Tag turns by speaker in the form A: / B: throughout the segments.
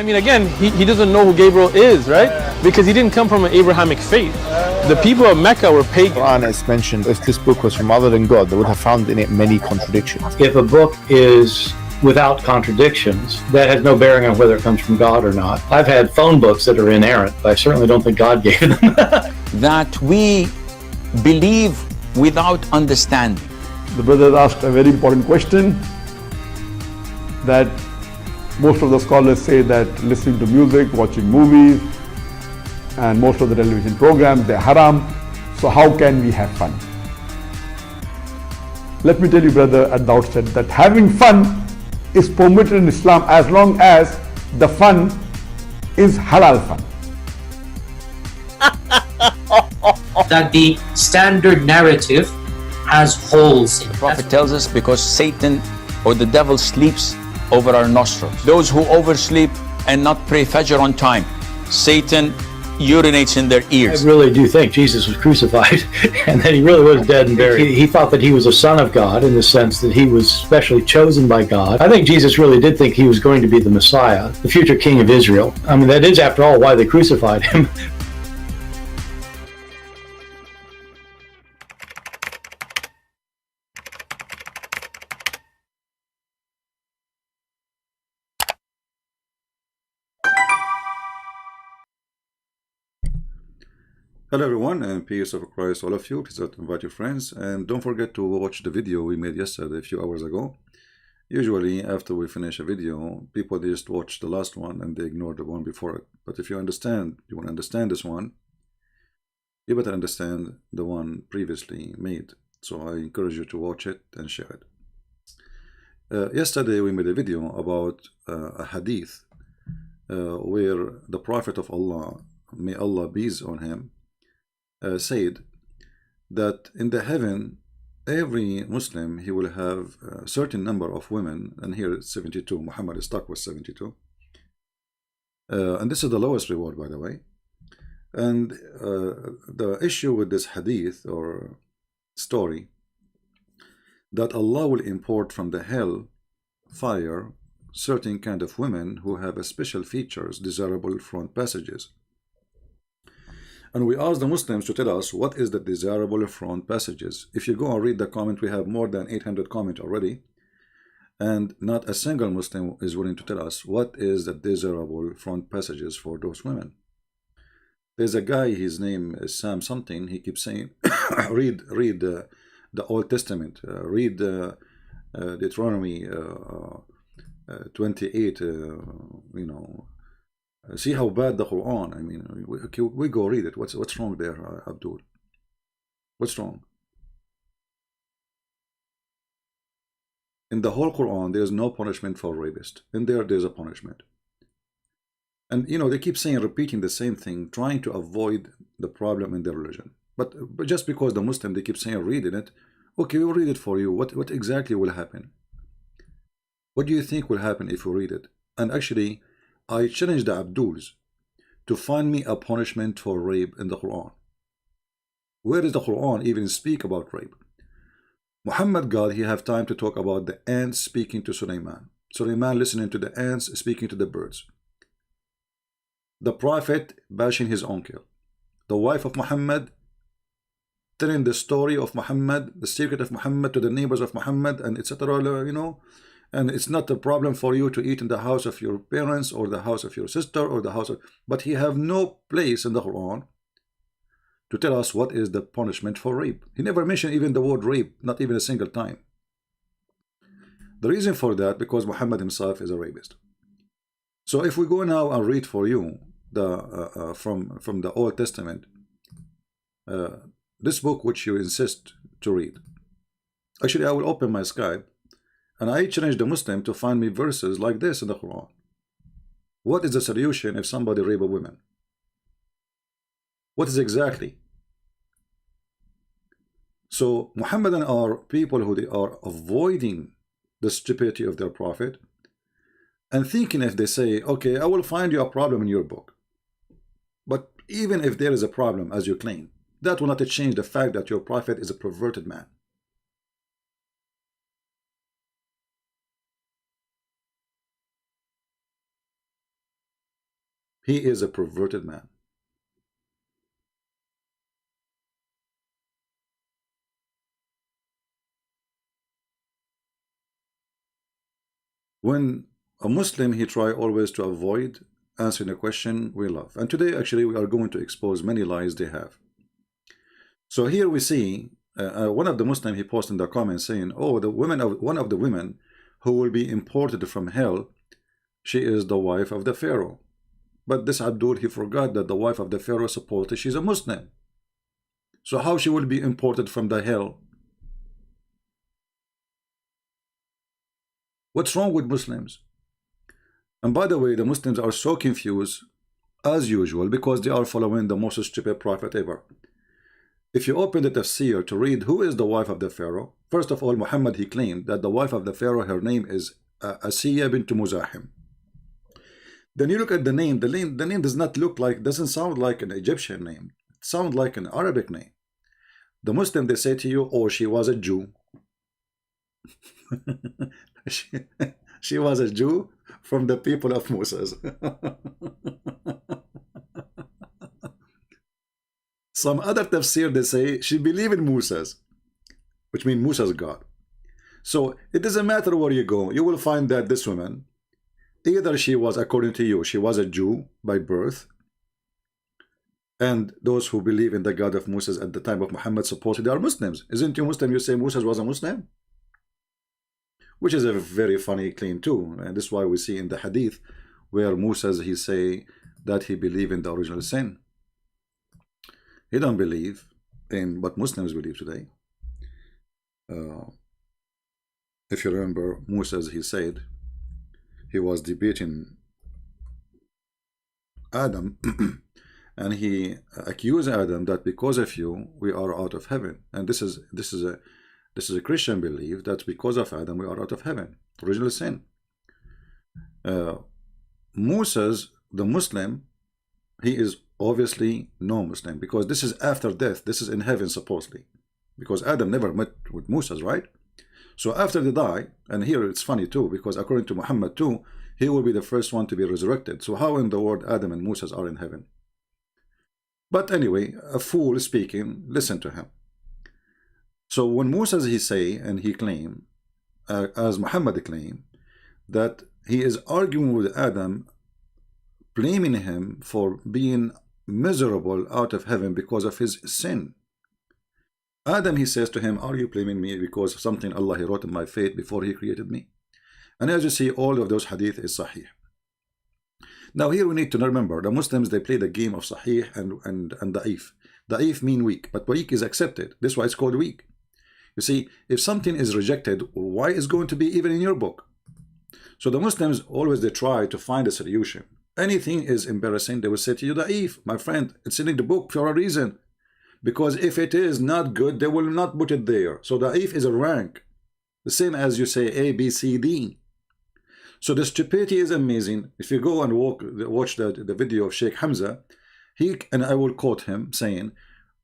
A: I mean, again, he doesn't know who Gabriel is, right? Because he didn't come from an Abrahamic faith. The people of Mecca were pagan.
B: Quran is mentioned, if this book was from other than God, they would have found in it many contradictions.
C: If a book is without contradictions, that has no bearing on whether it comes from God or not. I've had phone books that are inerrant, but I certainly don't think God gave them.
D: That we believe without understanding.
E: The brother asked a very important question, that most of the scholars say that listening to music, watching movies, and most of the television programs, they're haram. So how can we have fun? Let me tell you, brother, at the outset that having fun is permitted in Islam as long as the fun is halal fun.
F: That the standard narrative has holes in it.
D: The Prophet tells us because Satan or the devil sleeps over our nostrils. Those who oversleep and not pray Fajr on time, Satan urinates in their ears.
C: I really do think Jesus was crucified and that he really was dead and buried. He thought that he was a son of God in the sense that he was specially chosen by God. I think Jesus really did think he was going to be the Messiah, the future king of Israel. I mean, that is, after all, why they crucified him.
G: Hello everyone, and peace of Christ all of you. Please invite your friends, and don't forget to watch the video we made yesterday a few hours ago. Usually after we finish a video, people just watch the last one and they ignore the one before it. But if you want to understand this one, you better understand the one previously made. So I encourage you to watch it and share it. Yesterday we made a video about a hadith where the Prophet of Allah, may Allah be on him, said that in the heaven every Muslim, he will have a certain number of women, and here it's 72. Muhammad is stuck with 72, and this is the lowest reward, by the way. And the issue with this hadith or story, that Allah will import from the hell fire certain kind of women who have a special features, desirable front passages. And we asked the Muslims to tell us what is the desirable front passages. If you go and read the comment, we have more than 800 comments already, and not a single Muslim is willing to tell us what is the desirable front passages for those women. There's a guy, his name is Sam something, he keeps saying read the Old Testament, read Deuteronomy 28, you know, see how bad the Quran. I mean, we go read it. What's wrong there, Abdul? What's wrong? In the whole Quran, there's no punishment for rapist. In there's a punishment. And you know, they keep saying, repeating the same thing, trying to avoid the problem in their religion. But just because the Muslim, they keep saying reading it, okay, we'll read it for you. What exactly will happen? What do you think will happen if we read it? And actually, I challenge the Abduls to find me a punishment for rape in the Quran. Where does the Quran even speak about rape? Muhammad God, he have time to talk about the ants speaking to Sulaiman. Sulaiman listening to the ants speaking to the birds. The Prophet bashing his uncle. The wife of Muhammad telling the story of Muhammad, the secret of Muhammad to the neighbors of Muhammad, and etc. You know. And it's not a problem for you to eat in the house of your parents or the house of your sister or the house of... But he have no place in the Quran to tell us what is the punishment for rape. He never mentioned even the word rape, not even a single time. The reason for that, because Muhammad himself is a rapist. So if we go now and read for you the from the Old Testament, this book which you insist to read. Actually, I will open my Skype. And I challenge the Muslim to find me verses like this in the Quran. What is the solution if somebody rape a woman? What is exactly? So Muhammadan are people who they are avoiding the stupidity of their prophet and thinking if they say, okay, I will find you a problem in your book. But even if there is a problem, as you claim, that will not change the fact that your prophet is a perverted man. He is a perverted man. When a Muslim, he try always to avoid answering a question we love. And today, actually, we are going to expose many lies they have. So here we see one of the Muslims, he posted in the comments saying, oh, one of the women who will be imported from hell, she is the wife of the Pharaoh. But this Abdul, he forgot that the wife of the Pharaoh, supposedly she's a Muslim. So how she will be imported from the hell? What's wrong with Muslims? And by the way, the Muslims are so confused as usual because they are following the most stupid prophet ever. If you open the tafsir to read who is the wife of the Pharaoh, first of all, Muhammad, he claimed that the wife of the Pharaoh, her name is Asiya bint Muzahim. Then you look at the name does not look like, doesn't sound like an Egyptian name. It sounds like an Arabic name. The Muslim, they say to you, oh, she was a Jew. she was a Jew from the people of Moses. Some other tafsir, they say she believed in Moses, which means Moses God. So it doesn't matter where you go, you will find that this woman, either she was, according to you, she was a Jew by birth, and those who believe in the God of Moses at the time of Muhammad supposedly are Muslims. Isn't you Muslim? You say Moses was a Muslim? Which is a very funny claim too, and this is why we see in the hadith where Moses, he say that he believed in the original sin. He don't believe in what Muslims believe today. If you remember, Moses, he said he was debating Adam and he accused Adam that because of you we are out of heaven. And this is a Christian belief that because of Adam we are out of heaven, original sin. Moses, the Muslim, he is obviously no Muslim because this is after death. This is in heaven supposedly, because Adam never met with Moses, right? So after they die, and here it's funny too, because according to Muhammad too, he will be the first one to be resurrected. So how in the world Adam and Moses are in heaven? But anyway, a fool speaking, listen to him. So when Moses, he say, and he claim, as Muhammad claim, that he is arguing with Adam, blaming him for being miserable out of heaven because of his sin. Adam, he says to him, are you blaming me because of something Allah he wrote in my fate before he created me? And as you see, all of those hadith is sahih. Now here we need to remember, the Muslims, they play the game of sahih and da'if. Da'if mean weak, but weak is accepted. That's why it's called weak. You see, if something is rejected, why is going to be even in your book? So the Muslims always, they try to find a solution. Anything is embarrassing, they will say to you, da'if, my friend, it's in the book for a reason. Because if it is not good, they will not put it there. So da'if is a rank. The same as you say A, B, C, D. So the stupidity is amazing. If you go and watch the video of Sheikh Hamza, and I will quote him saying,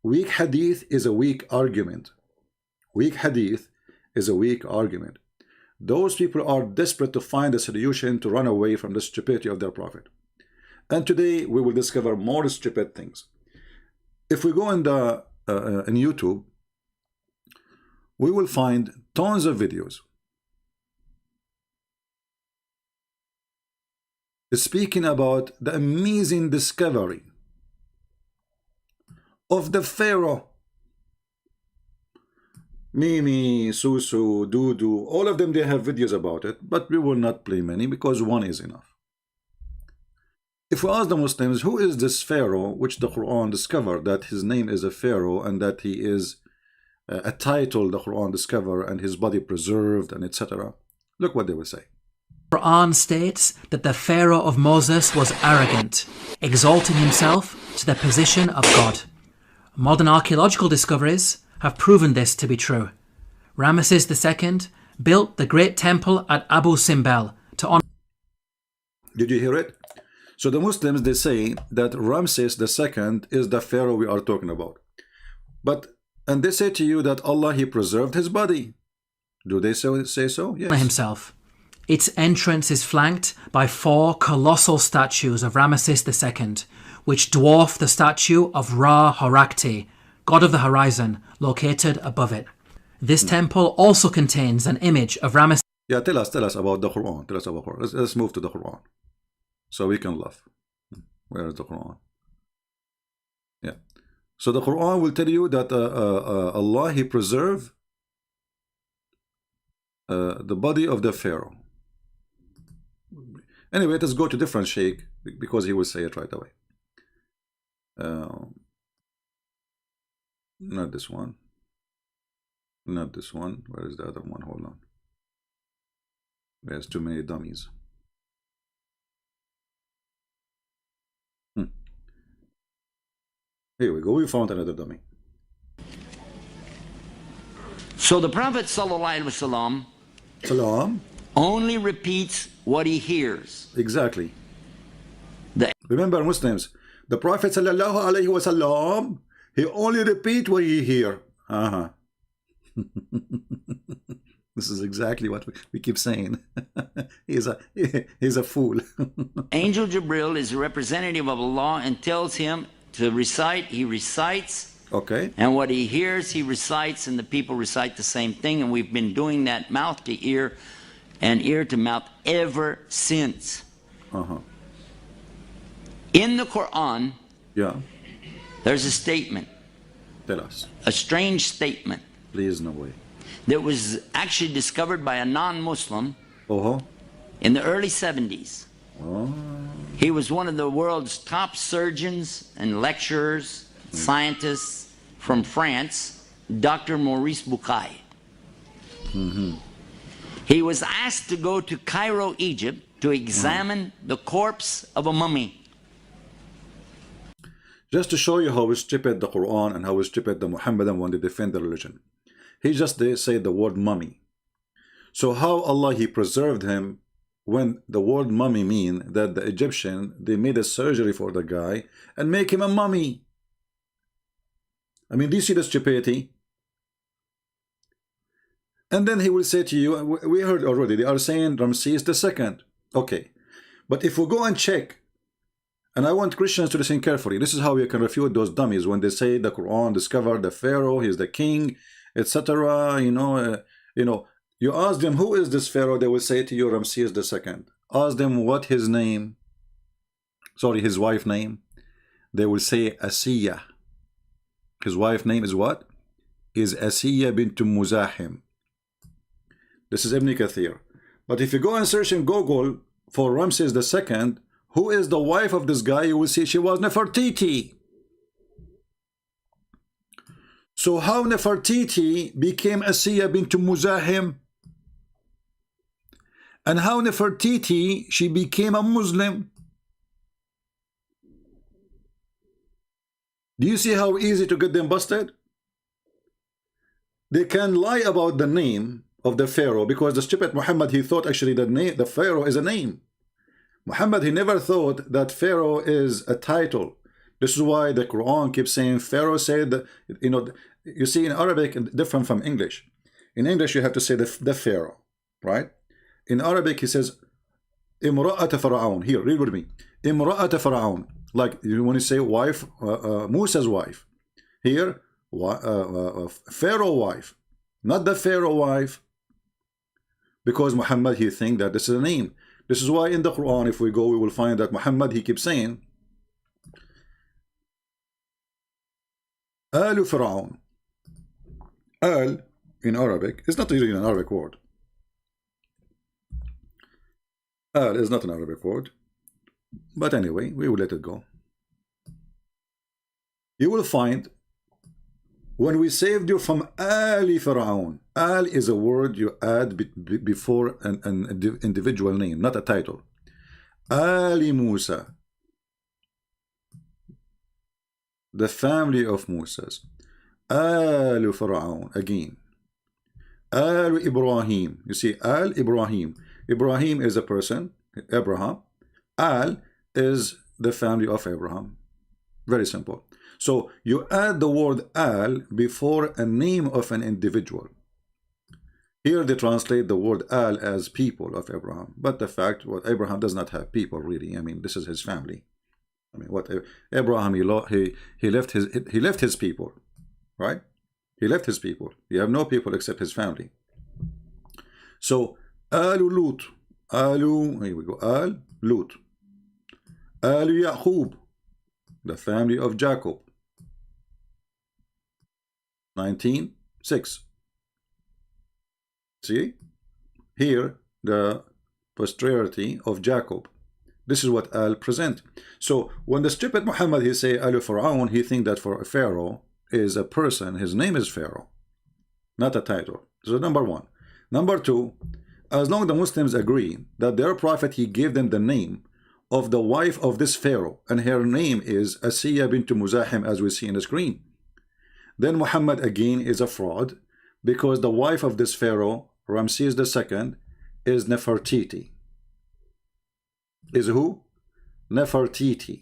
G: weak hadith is a weak argument. Weak hadith is a weak argument. Those people are desperate to find a solution to run away from the stupidity of their prophet. And today we will discover more stupid things. If we go in YouTube, we will find tons of videos speaking about the amazing discovery of the Pharaoh. Mimi, Susu, Dudu, all of them, they have videos about it, but we will not play many because one is enough. If we ask the Muslims, who is this Pharaoh which the Quran discovered that his name is a Pharaoh and that he is a title the Quran discovered and his body preserved and etc., look what they will say.
H: Quran states that the Pharaoh of Moses was arrogant, exalting himself to the position of God. Modern archaeological discoveries have proven this to be true. Ramesses II built the great temple at Abu Simbel to honor.
G: Did you hear it? So the Muslims, they say that Ramesses II is the Pharaoh we are talking about. And they say to you that Allah, he preserved his body. Do they say so? Yes.
H: Himself. Its entrance is flanked by 4 colossal statues of Ramesses II, which dwarf the statue of Ra Horakti, god of the horizon, located above it. This temple also contains an image of Ramesses.
G: Yeah, tell us about the Quran. Tell us about Quran. Let's move to the Quran, so we can laugh. Where is the Quran? Yeah. So the Quran will tell you that Allah, He preserved the body of the Pharaoh. Anyway, let's go to different sheikh because he will say it right away. Not this one. Not this one. Where is the other one? Hold on. There's too many dummies. Here we go. We found another dummy.
I: So the Prophet ﷺ
G: Salam.
I: only repeats what he hears.
G: Exactly. Remember, Muslims, the Prophet ﷺ, he only repeat what he hear. This is exactly what we keep saying. He's a fool.
I: Angel Jibril is a representative of Allah and tells him to recite. He recites.
G: Okay.
I: And what he hears, he recites, and the people recite the same thing. And we've been doing that mouth to ear and ear to mouth ever since. In the Quran,
G: yeah,
I: there's a statement.
G: Tell us.
I: A strange statement.
G: Please, no way.
I: That was actually discovered by a non-Muslim in the early 70s. He was one of the world's top surgeons and lecturers, scientists from France, Dr. Maurice Bucaille. He was asked to go to Cairo, Egypt, to examine the corpse of a mummy.
G: Just to show you how stupid the Quran and how stupid the Muhammadan when they defend the religion. He just say the word mummy. So how Allah, He preserved him when the word mummy mean that the Egyptian, they made a surgery for the guy and make him a mummy. I mean, do you see the stupidity? And then he will say to you, we heard already, they are saying Ramses II. Okay, but if we go and check, and I want Christians to listen carefully, this is how we can refute those dummies when they say the Quran discovered the Pharaoh, he's the king, etc. You ask them, who is this Pharaoh? They will say to you, Ramses II. Ask them what his name, his wife name. They will say Asiya. His wife name is what? Is Asiya bint Muzahim. This is Ibn Kathir. But if you go and search in Google for Ramses II, who is the wife of this guy, you will see she was Nefertiti. So how Nefertiti became Asiya bint Muzahim? And how Nefertiti, she became a Muslim? Do you see how easy to get them busted? They can lie about the name of the Pharaoh because the stupid Muhammad, he thought actually the Pharaoh is a name. Muhammad, he never thought that Pharaoh is a title. This is why the Quran keeps saying Pharaoh said, you see in Arabic, different from English. In English, you have to say the Pharaoh, right? In Arabic, he says, Imra'at Pharaoh. Here, read with me. Imra'at Pharaoh. Like when you say wife, Musa's wife. Here, Pharaoh wife. Not the Pharaoh wife. Because Muhammad, he think that this is a name. This is why in the Quran, if we go, we will find that Muhammad, he keeps saying, Al Pharaoh. Al, in Arabic, is not really an Arabic word. Al is not an Arabic word. But anyway, we will let it go. You will find when we saved you from Ali Pharaoh. Al is a word you add before an individual name, not a title. Ali Musa, the family of Moses. Al Pharaoh again. Al Ibrahim. You see, Al Ibrahim. Ibrahim is a person, Abraham. Al is the family of Abraham. Very simple. So you add the word Al before a name of an individual. Here they translate the word al as people of Abraham, but the fact what Abraham does not have people really. I mean, this is his family. I mean, what Abraham he left his people, right? He left his people. He have no people except his family. So alu Lut, here we go, al Lut, alu Yaqub, the family of Jacob. 19:6. See here the posterity of Jacob. This is what al present. So when the stupid Muhammad he say al Pharaoh, he think that for a Pharaoh is a person. His name is Pharaoh, not a title. So number one. Number two, as long as the Muslims agree that their prophet he gave them the name of the wife of this Pharaoh, and her name is Asiya bint Muzahim, as we see in the screen, then Muhammad again is a fraud, because the wife of this Pharaoh, Ramses II, is Nefertiti. Is who? Nefertiti.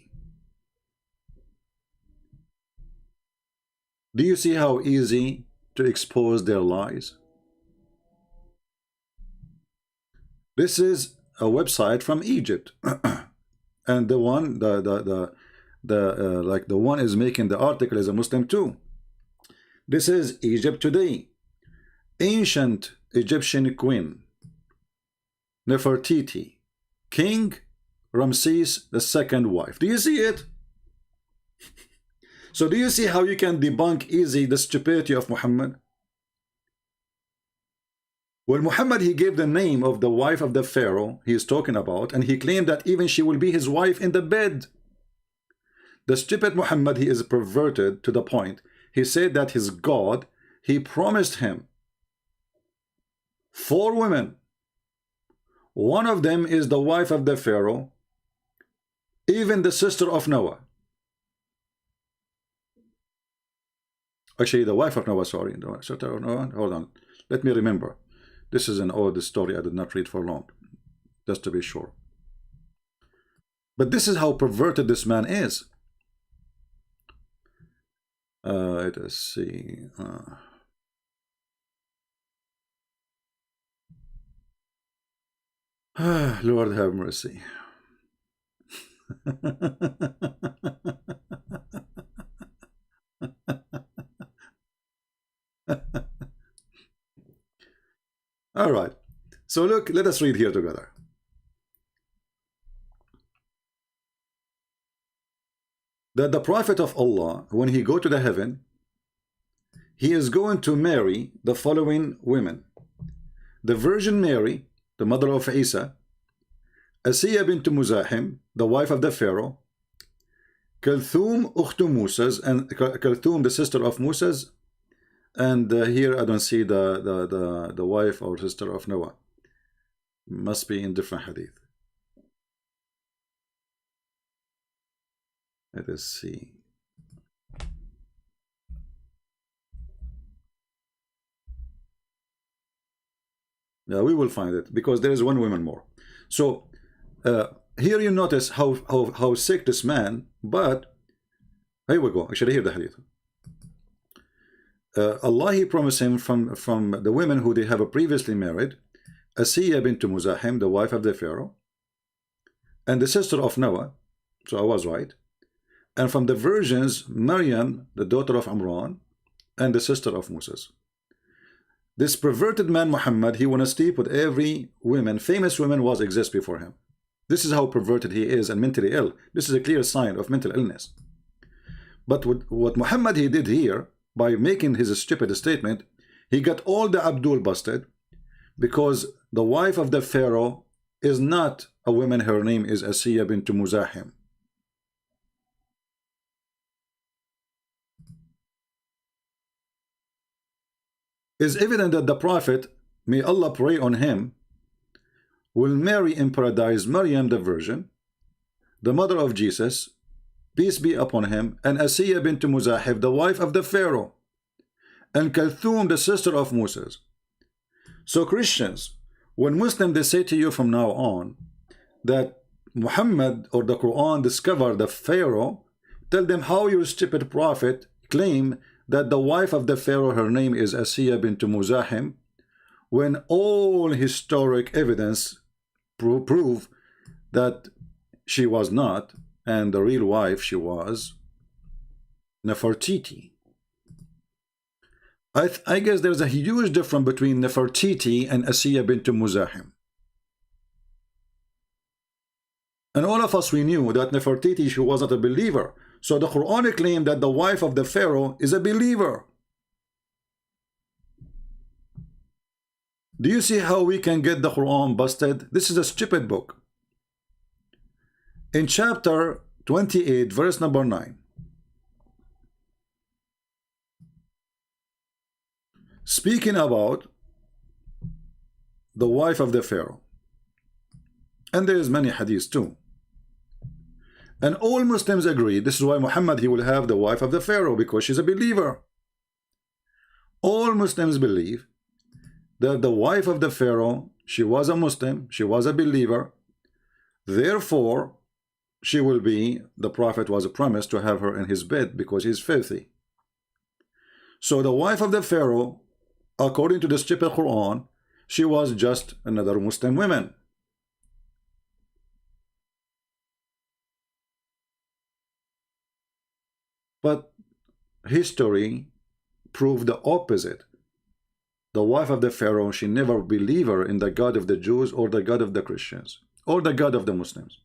G: Do you see how easy to expose their lies? This is a website from Egypt, and the one like the one is making the article is a Muslim too. This is Egypt today. Ancient Egyptian Quinn, Nefertiti, King Ramses II wife. Do you see it? So do you see how you can debunk easy the stupidity of Muhammad? Well, Muhammad he gave the name of the wife of the Pharaoh he is talking about, and he claimed that even she will be his wife in the bed. The stupid Muhammad he is perverted to the point. He said that his God he promised him 4 women. One of them is the wife of the Pharaoh, even the sister of Noah. Actually, the wife of Noah, sorry. The sister of Noah. Hold on. Let me remember. This is an old story I did not read for long, just to be sure. But this is how perverted this man is. Let us see. Lord have mercy. All right. So look, let us read here together. That the Prophet of Allah, when he go to the heaven, he is going to marry the following women: the Virgin Mary, the mother of Isa; Asiya bint Muzahim, the wife of the Pharaoh; Kalthum ukhtu Musa's, and Kalthum the sister of Musa's, and here I don't see the wife or sister of Noah. Must be in different hadith. Let us see. Yeah, we will find it because there is one woman more. So here you notice how sick this man. But here we go. Actually, here the hadith. Allah he promised him from the women who they have previously married, Asiya bint Muzahim, the wife of the Pharaoh, and the sister of Noah. So I was right. And from the virgins, Maryam, the daughter of Imran, and the sister of Moses. This perverted man Muhammad, he want to sleep with every woman, famous women was exist before him. This is how perverted he is and mentally ill. This is a clear sign of mental illness. But what Muhammad he did here, by making his stupid statement, he got all the Abdul busted, because the wife of the Pharaoh is not a woman, her name is Asiya bint Muzahim. Is evident that the Prophet, may Allah pray on him, will marry in paradise Maryam the Virgin, the mother of Jesus, peace be upon him, and Asiya bint Muzahim, the wife of the Pharaoh, and Kalthum, the sister of Moses. So Christians, when Muslims they say to you from now on that Muhammad or the Quran discovered the Pharaoh, tell them how your stupid prophet claim that the wife of the Pharaoh, her name is Asiya bint Muzahim, when all historic evidence prove that she was not, and the real wife she was Nefertiti. I guess there's a huge difference between Nefertiti and Asiya bint Muzahim. And all of us, we knew that Nefertiti, she wasn't a believer. So the Quran claimed that the wife of the Pharaoh is a believer. Do you see how we can get the Quran busted? This is a stupid book. In chapter 28, verse number 9. Speaking about the wife of the Pharaoh. And there is many hadiths too. And all Muslims agree, this is why Muhammad, he will have the wife of the Pharaoh, because she's a believer. All Muslims believe that the wife of the Pharaoh, she was a Muslim, she was a believer, therefore she will be, the Prophet was promised to have her in his bed because he's filthy. So the wife of the Pharaoh, according to the stupid Quran, she was just another Muslim woman. But history proved the opposite. The wife of the Pharaoh, she never believed in the God of the Jews or the God of the Christians or the God of the Muslims.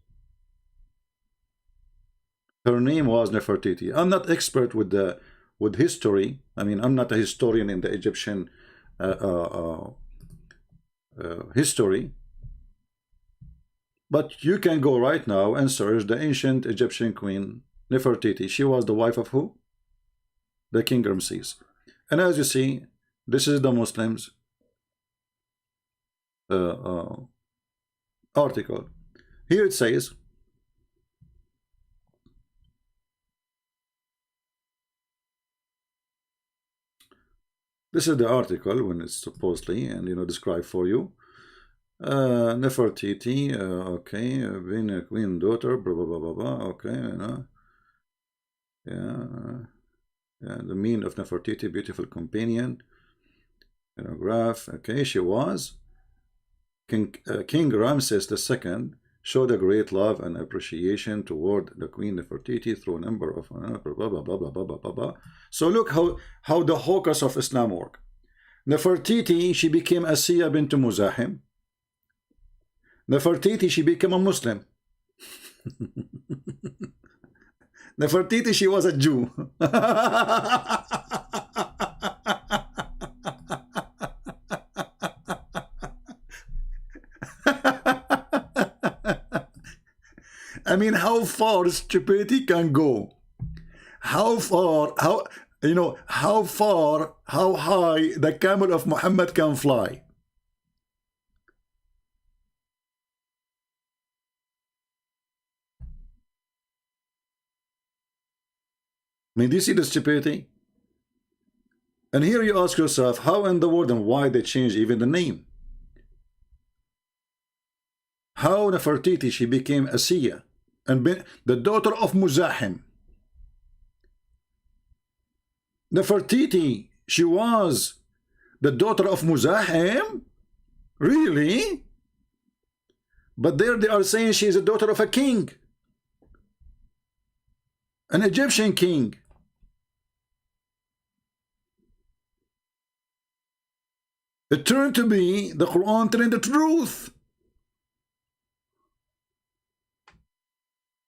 G: Her name was Nefertiti. I'm not expert with history. I mean, I'm not a historian in the Egyptian history. But you can go right now and search the ancient Egyptian queen Nefertiti. She was the wife of who? The King Ramses. And as you see, this is the Muslims article. Here it says, this is the article when it's supposedly, and described for you. Nefertiti, okay, being a queen daughter, blah blah blah blah blah. Okay, yeah, the mean of Nefertiti, beautiful companion. Graph. Okay, she was King Ramses II showed a great love and appreciation toward the Queen Nefertiti through a number of blah blah blah blah blah blah blah blah. So look how the hocus of Islam work. Nefertiti, she became Asiya bint Muzahim. Nefertiti, she became a Muslim. Nefertiti, she was a Jew. I mean, how far stupidity can go? How far, how high the camel of Muhammad can fly? I mean, do you see the stupidity? And here you ask yourself, how in the world and why they changed even the name? How Nefertiti, she became Asiya and the daughter of Muzahim. Nefertiti, she was the daughter of Muzahim? Really? But there they are saying she is a daughter of a king, an Egyptian king. It turned to be the Quran telling the truth.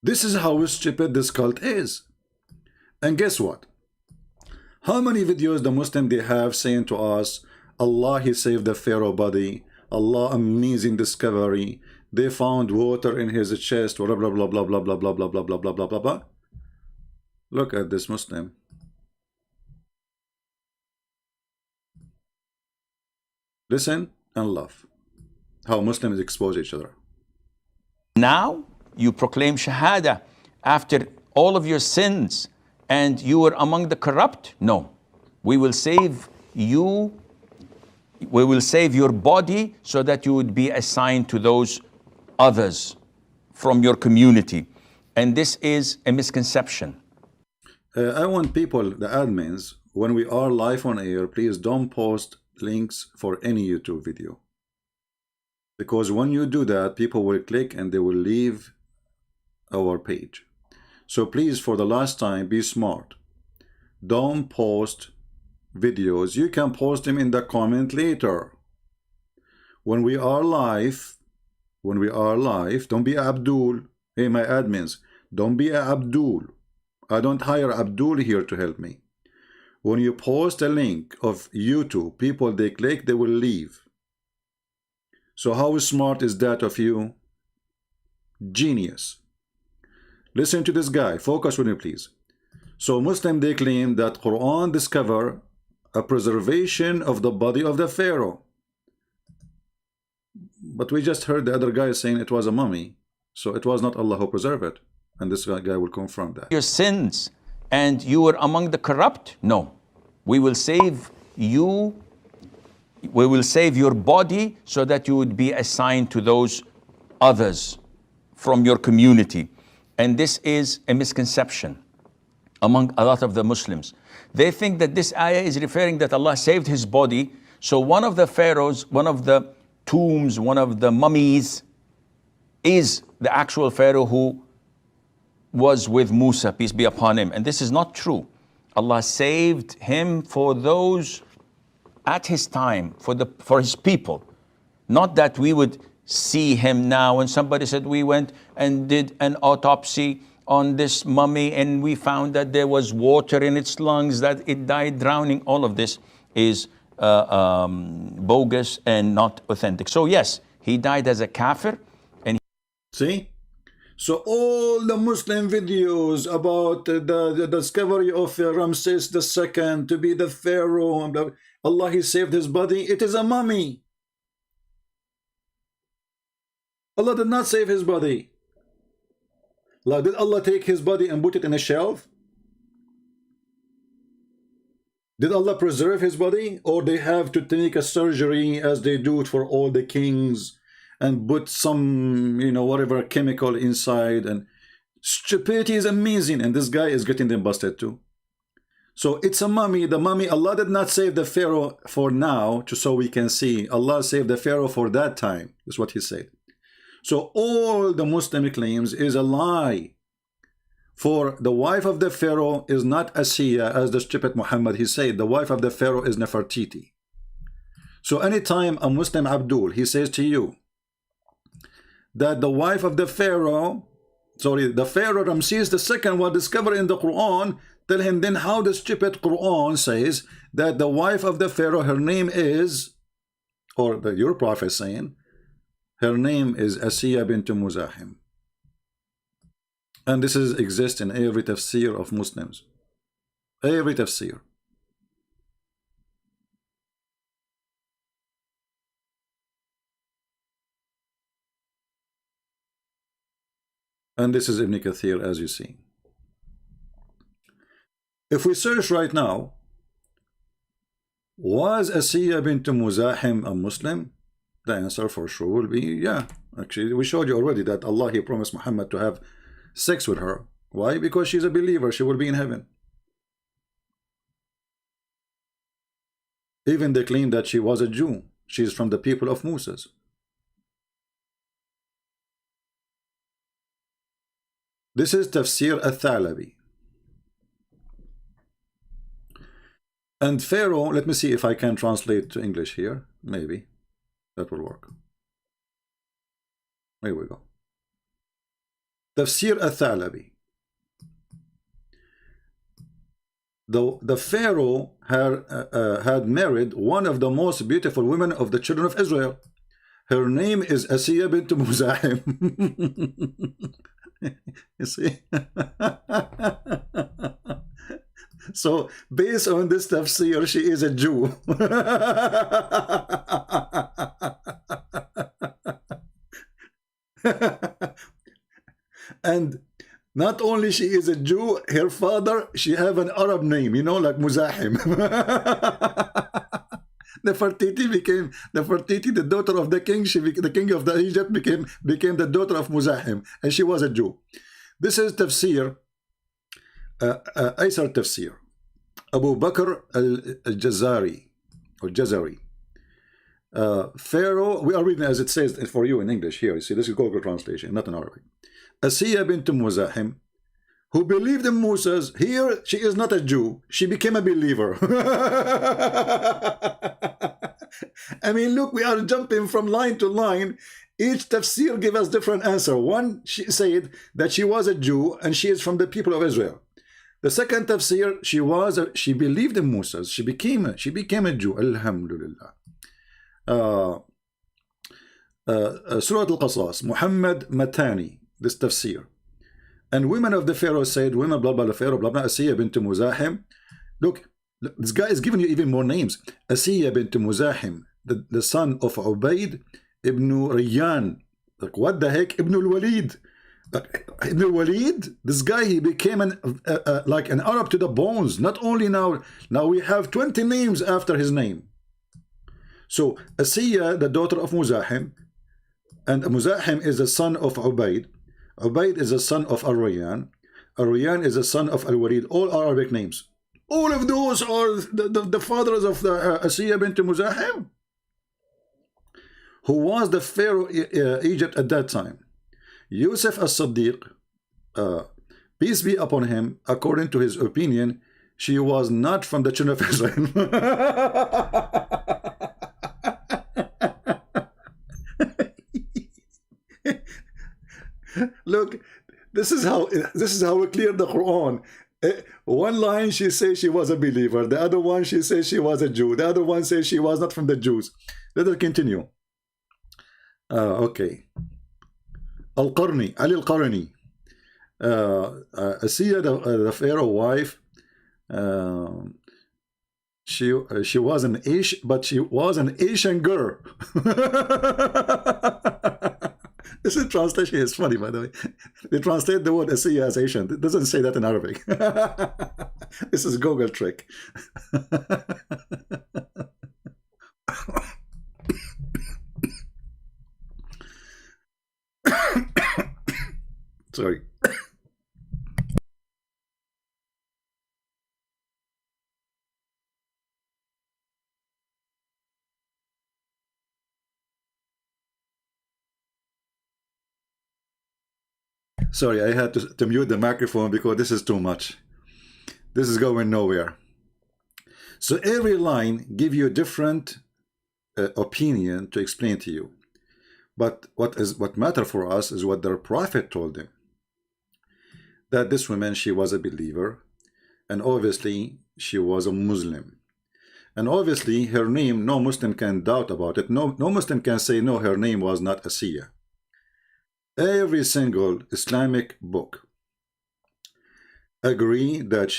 G: This is how stupid this cult is. And guess what? How many videos the Muslim they have saying to us, Allah, he saved the Pharaoh body, Allah, amazing discovery, they found water in his chest, blah blah blah blah blah blah blah blah blah blah blah blah blah blah. Look at this Muslim. Listen and laugh. How Muslims expose each other.
D: Now you proclaim Shahada after all of your sins and you were among the corrupt? No. We will save you. We will save your body so that you would be assigned to those others from your community. And this is a misconception.
G: I want people, the admins, when we are live on air, please don't post links for any YouTube video. Because when you do that, people will click and they will leave our page. So please, for the last time, be smart. Don't post videos. You can post them in the comment later. When we are live, don't be Abdul. Hey, my admins, don't be Abdul. I don't hire Abdul here to help me. When you post a link of YouTube, people, they click, they will leave. So how smart is that of you? Genius. Listen to this guy. Focus with me, please. So Muslim, they claim that Quran discover a preservation of the body of the Pharaoh. But we just heard the other guy saying it was a mummy. So it was not Allah who preserved it. And this guy will confirm that.
D: Your sins and you were among the corrupt? No. We will save you. We will save your body so that you would be assigned to those others from your community. And this is a misconception among a lot of the Muslims. They think that this ayah is referring that Allah saved his body. So one of the pharaohs, one of the tombs, one of the mummies is the actual Pharaoh who was with Musa, peace be upon him. And this is not true. Allah saved him for those at his time, for his people. Not that we would see him now and somebody said we went and did an autopsy on this mummy and we found that there was water in its lungs, that it died drowning. All of this is bogus and not authentic. So yes, he died as a kafir. And
G: see? So all the Muslim videos about the discovery of Ramses II to be the Pharaoh, and Allah, he saved his body, it is a mummy. Allah did not save his body. Did Allah take his body and put it in a shelf? Did Allah preserve his body? Or they have to take a surgery as they do it for all the kings and put some, you know, whatever chemical inside? And stupidity is amazing. And this guy is getting them busted too. So it's a mummy. The mummy, Allah did not save the Pharaoh for now, so we can see. Allah saved the Pharaoh for that time. Is what he said. So all the Muslim claims is a lie. For the wife of the Pharaoh is not Asiya, as the stupid Muhammad, he said. The wife of the Pharaoh is Nefertiti. So anytime a Muslim Abdul, he says to you that the wife of the Pharaoh, the Pharaoh Ramses II was discovered in the Quran, tell him then how the stupid Quran says that the wife of the Pharaoh, her name is, or your prophet saying, her name is Asiya bint Muzahim. And this exists in every tafsir of Muslims. Every tafsir. And this is Ibn Kathir, as you see. If we search right now, was Asiya bint Muzahim a Muslim? The answer for sure will be yeah. Actually, we showed you already that Allah, he promised Muhammad to have sex with her. Why? Because she's a believer. She will be in heaven. Even they claim that she was a Jew. She is from the people of Moses. This is Tafsir al-Thalabi. And Pharaoh, let me see if I can translate to English here. Maybe that will work. Here we go. Tafsir al-Thalabi. The Pharaoh had married one of the most beautiful women of the children of Israel. Her name is Asiya bint Muzahim. You see? So based on this tafsir, she is a Jew. And not only she is a Jew, her father, she have an Arab name, you know, like Muzahim. Nefertiti became Nefertiti, the daughter of the king. The king of the Egypt became the daughter of Muzahim, and she was a Jew. This is tafsir, Aysar tafsir, Abu Bakr al-Jazari, or Jazari. Pharaoh, we are reading as it says for you in English here. You see, this is Google translation, not in Arabic. Asiya bint Muzahim, who believed in Moses. Here, she is not a Jew. She became a believer. I mean, look, we are jumping from line to line. Each tafsir gave us different answer. One, she said that she was a Jew and she is from the people of Israel. The second tafsir, she believed in Moses. She became a Jew. Alhamdulillah. Surah Al-Qasas, Muhammad Matani, this tafsir. And women of the Pharaoh said, women blah blah, the Pharaoh blah blah, Asiya bint Muzahim. Look, this guy is giving you even more names. Asiya bint Muzahim, the son of Ubayd ibn Rayyan. Like, what the heck? Ibn al-Walid. Ibn al-Walid, this guy, he became like an Arab to the bones. Not only now we have 20 names after his name. So Asiya, the daughter of Muzahim, and Muzahim is the son of Ubayd. Ubayd is the son of Al-Rayyan. Al-Rayyan is the son of Al-Walid. All Arabic names. All of those are the fathers of the Asiya bint Muzahim, who was the Pharaoh Egypt at that time. Yusuf as-Siddiq, peace be upon him, according to his opinion, she was not from the children of Israel. Look, this is how we clear the Quran. One line she says she was a believer, the other one she says she was a Jew, the other one says she was not from the Jews. Let us continue. Okay. Al-Qarni, Ali Al-Qarni, Asiya, the Pharaoh wife, she was an Asian, but she was an Asian girl. This is translation is funny, by the way. They translate the word Asiya as Asian. It doesn't say that in Arabic. This is Google trick. Sorry. Sorry, I had to mute the microphone because this is too much. This is going nowhere. So every line gives you a different opinion to explain to you. But what matter for us is what their prophet told them. That this woman, she was a believer, and obviously she was a Muslim. And obviously her name, no Muslim can doubt about it. No Muslim can say no, her name was not Asiya. Every single Islamic book agree that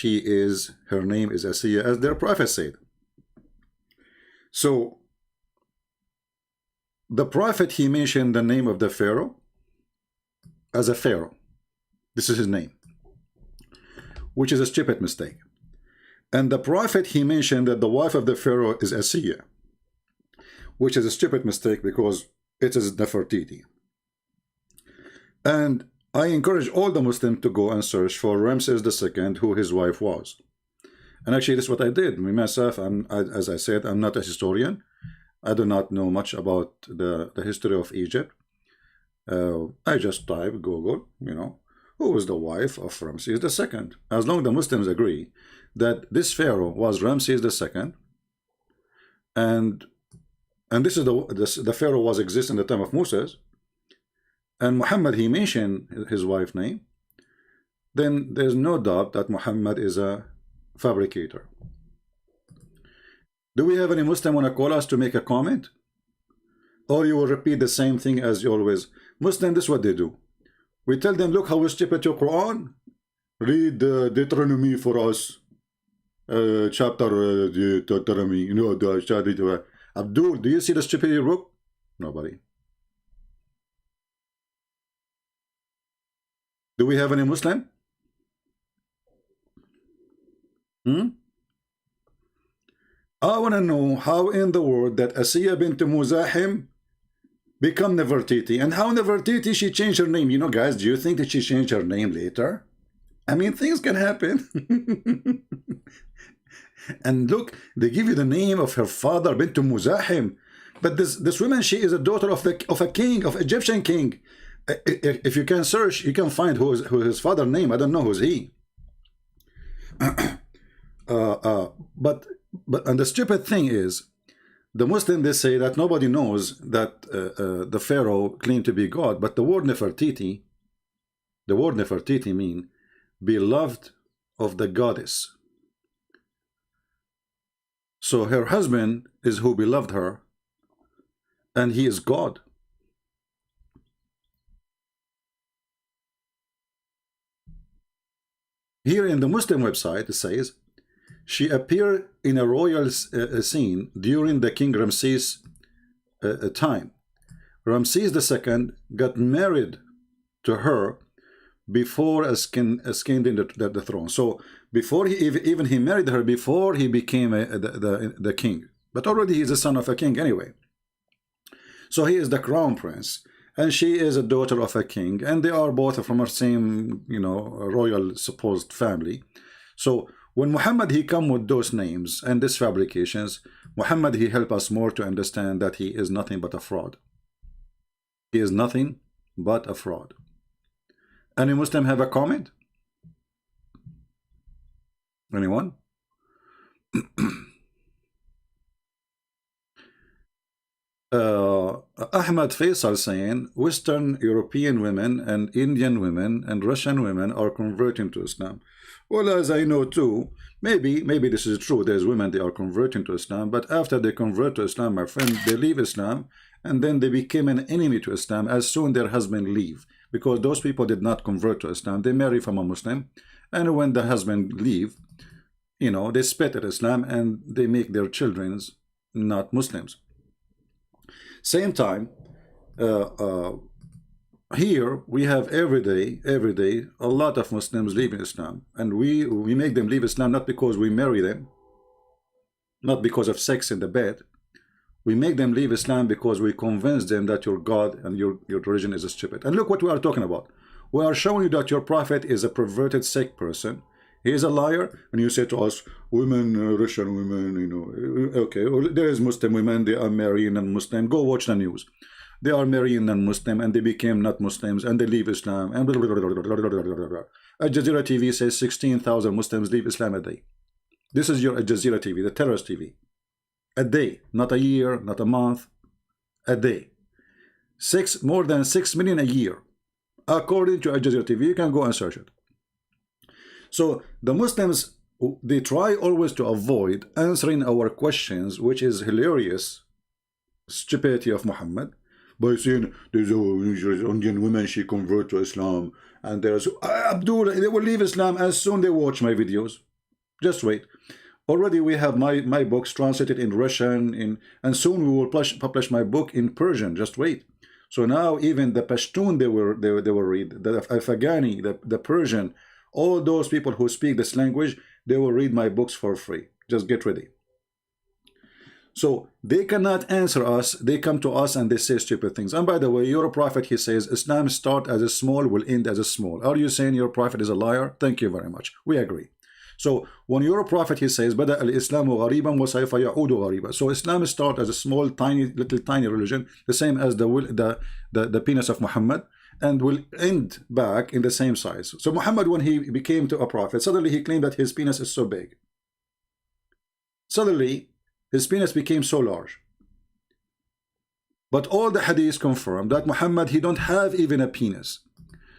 G: her name is Asiya, as their prophet said. So the prophet, he mentioned the name of the Pharaoh as a Pharaoh. This is his name, which is a stupid mistake. And the prophet, he mentioned that the wife of the Pharaoh is Asiya, which is a stupid mistake because it is Nefertiti. And I encourage all the Muslims to go and search for Ramses II, who his wife was. And actually, this is what I did. Me myself, as I said, I'm not a historian. I do not know much about the history of Egypt. I just type Google, who was the wife of Ramses II. As long as the Muslims agree that this Pharaoh was Ramses II, and this is the Pharaoh was exist in the time of Moses, and Muhammad, he mentioned his wife's name, then there's no doubt that Muhammad is a fabricator. Do we have any Muslim want to call us to make a comment? Or you will repeat the same thing as you always? Muslim, this is what they do. We tell them, look how we stupid your Quran. Read Deuteronomy for us. Chapter Deuteronomy. Abdul, do you see the stupidity book? Nobody. Do we have any Muslim? I want to know how in the world that Asiya bint Muzahim become Nefertiti, and how Nefertiti, she changed her name. Guys, do you think that she changed her name later? I mean, things can happen. And look, they give you the name of her father, bint Muzahim. But this woman, she is a daughter of a king, of Egyptian king. If you can search, you can find who his father name. I don't know who's he. But and the stupid thing is, the Muslim, they say that nobody knows that the Pharaoh claimed to be God, but the word Nefertiti mean beloved of the goddess. So her husband is who beloved her, and he is God. Here in the Muslim website, it says, she appeared in a royal scene during the King Ramses time. Ramses II got married to her before ascending the throne. So before he married her, before he became the king. But already he's the son of a king anyway. So he is the crown prince, and she is a daughter of a king, and they are both from the same, royal supposed family. So when Muhammad, he come with those names and these fabrications, Muhammad, he help us more to understand that he is nothing but a fraud. He is nothing but a fraud. Any Muslim have a comment? Anyone? Ahmed Faisal saying Western European women and Indian women and Russian women are converting to Islam. Well, as I know too, maybe this is true. There's women, they are converting to Islam, but after they convert to Islam, my friend, they leave Islam, and then they became an enemy to Islam as soon their husband leave, because those people did not convert to Islam. They marry from a Muslim, and when the husband leave, they spit at Islam and they make their children not Muslims. Same time, here we have every day a lot of Muslims leaving Islam, and we make them leave Islam not because we marry them, not because of sex in the bed. We make them leave Islam because we convince them that your God and your religion is stupid. And look what we are talking about. We are showing you that your prophet is a perverted, sick person. He is a liar, and you say to us, women, Russian women, okay, well, there is Muslim women, they are marrying non-Muslim. Go watch the news. They are marrying non-Muslim, and they became not Muslims, and they leave Islam, and blah, blah, blah, blah, blah, blah, blah, blah. Al Jazeera TV says 16,000 Muslims leave Islam a day. This is your Al Jazeera TV, the terrorist TV. A day, not a year, not a month, a day. More than 6 million a year, according to Al Jazeera TV. You can go and search it. So the Muslims, they try always to avoid answering our questions, which is hilarious stupidity of Muhammad, by saying there's a Indian woman, she convert to Islam, and there's Abdul, they will leave Islam as soon they watch my videos. Just wait. Already we have my books translated in Russian, and soon we will publish my book in Persian. Just wait. So now even the Pashtun they will read, the Afghani, the Persian. All those people who speak this language, they will read my books for free. Just get ready. So they cannot answer us. They come to us and they say stupid things. And by the way, your prophet, he says, Islam start as a small, will end as a small. Are you saying your prophet is a liar? Thank you very much. We agree. So when your prophet, he says, Bada al-Islamu ghariban wa sayfa ya'udu ghariban. So Islam start as a small, tiny religion, the same as the penis of Muhammad, and will end back in the same size. So Muhammad, when he became to a prophet, suddenly he claimed that his penis is so big. Suddenly, his penis became so large. But all the hadiths confirm that Muhammad, he don't have even a penis.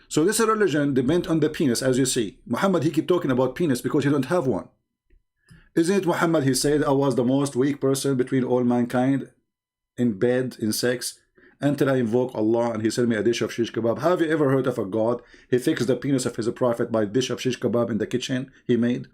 G: So this religion depends on the penis, as you see. Muhammad, he keep talking about penis because he don't have one. Isn't it Muhammad, he said, I was the most weak person between all mankind in bed, in sex, until I invoke Allah and he sent me a dish of shish kebab. Have you ever heard of a God? He fixed the penis of his prophet by a dish of shish kebab in the kitchen he made.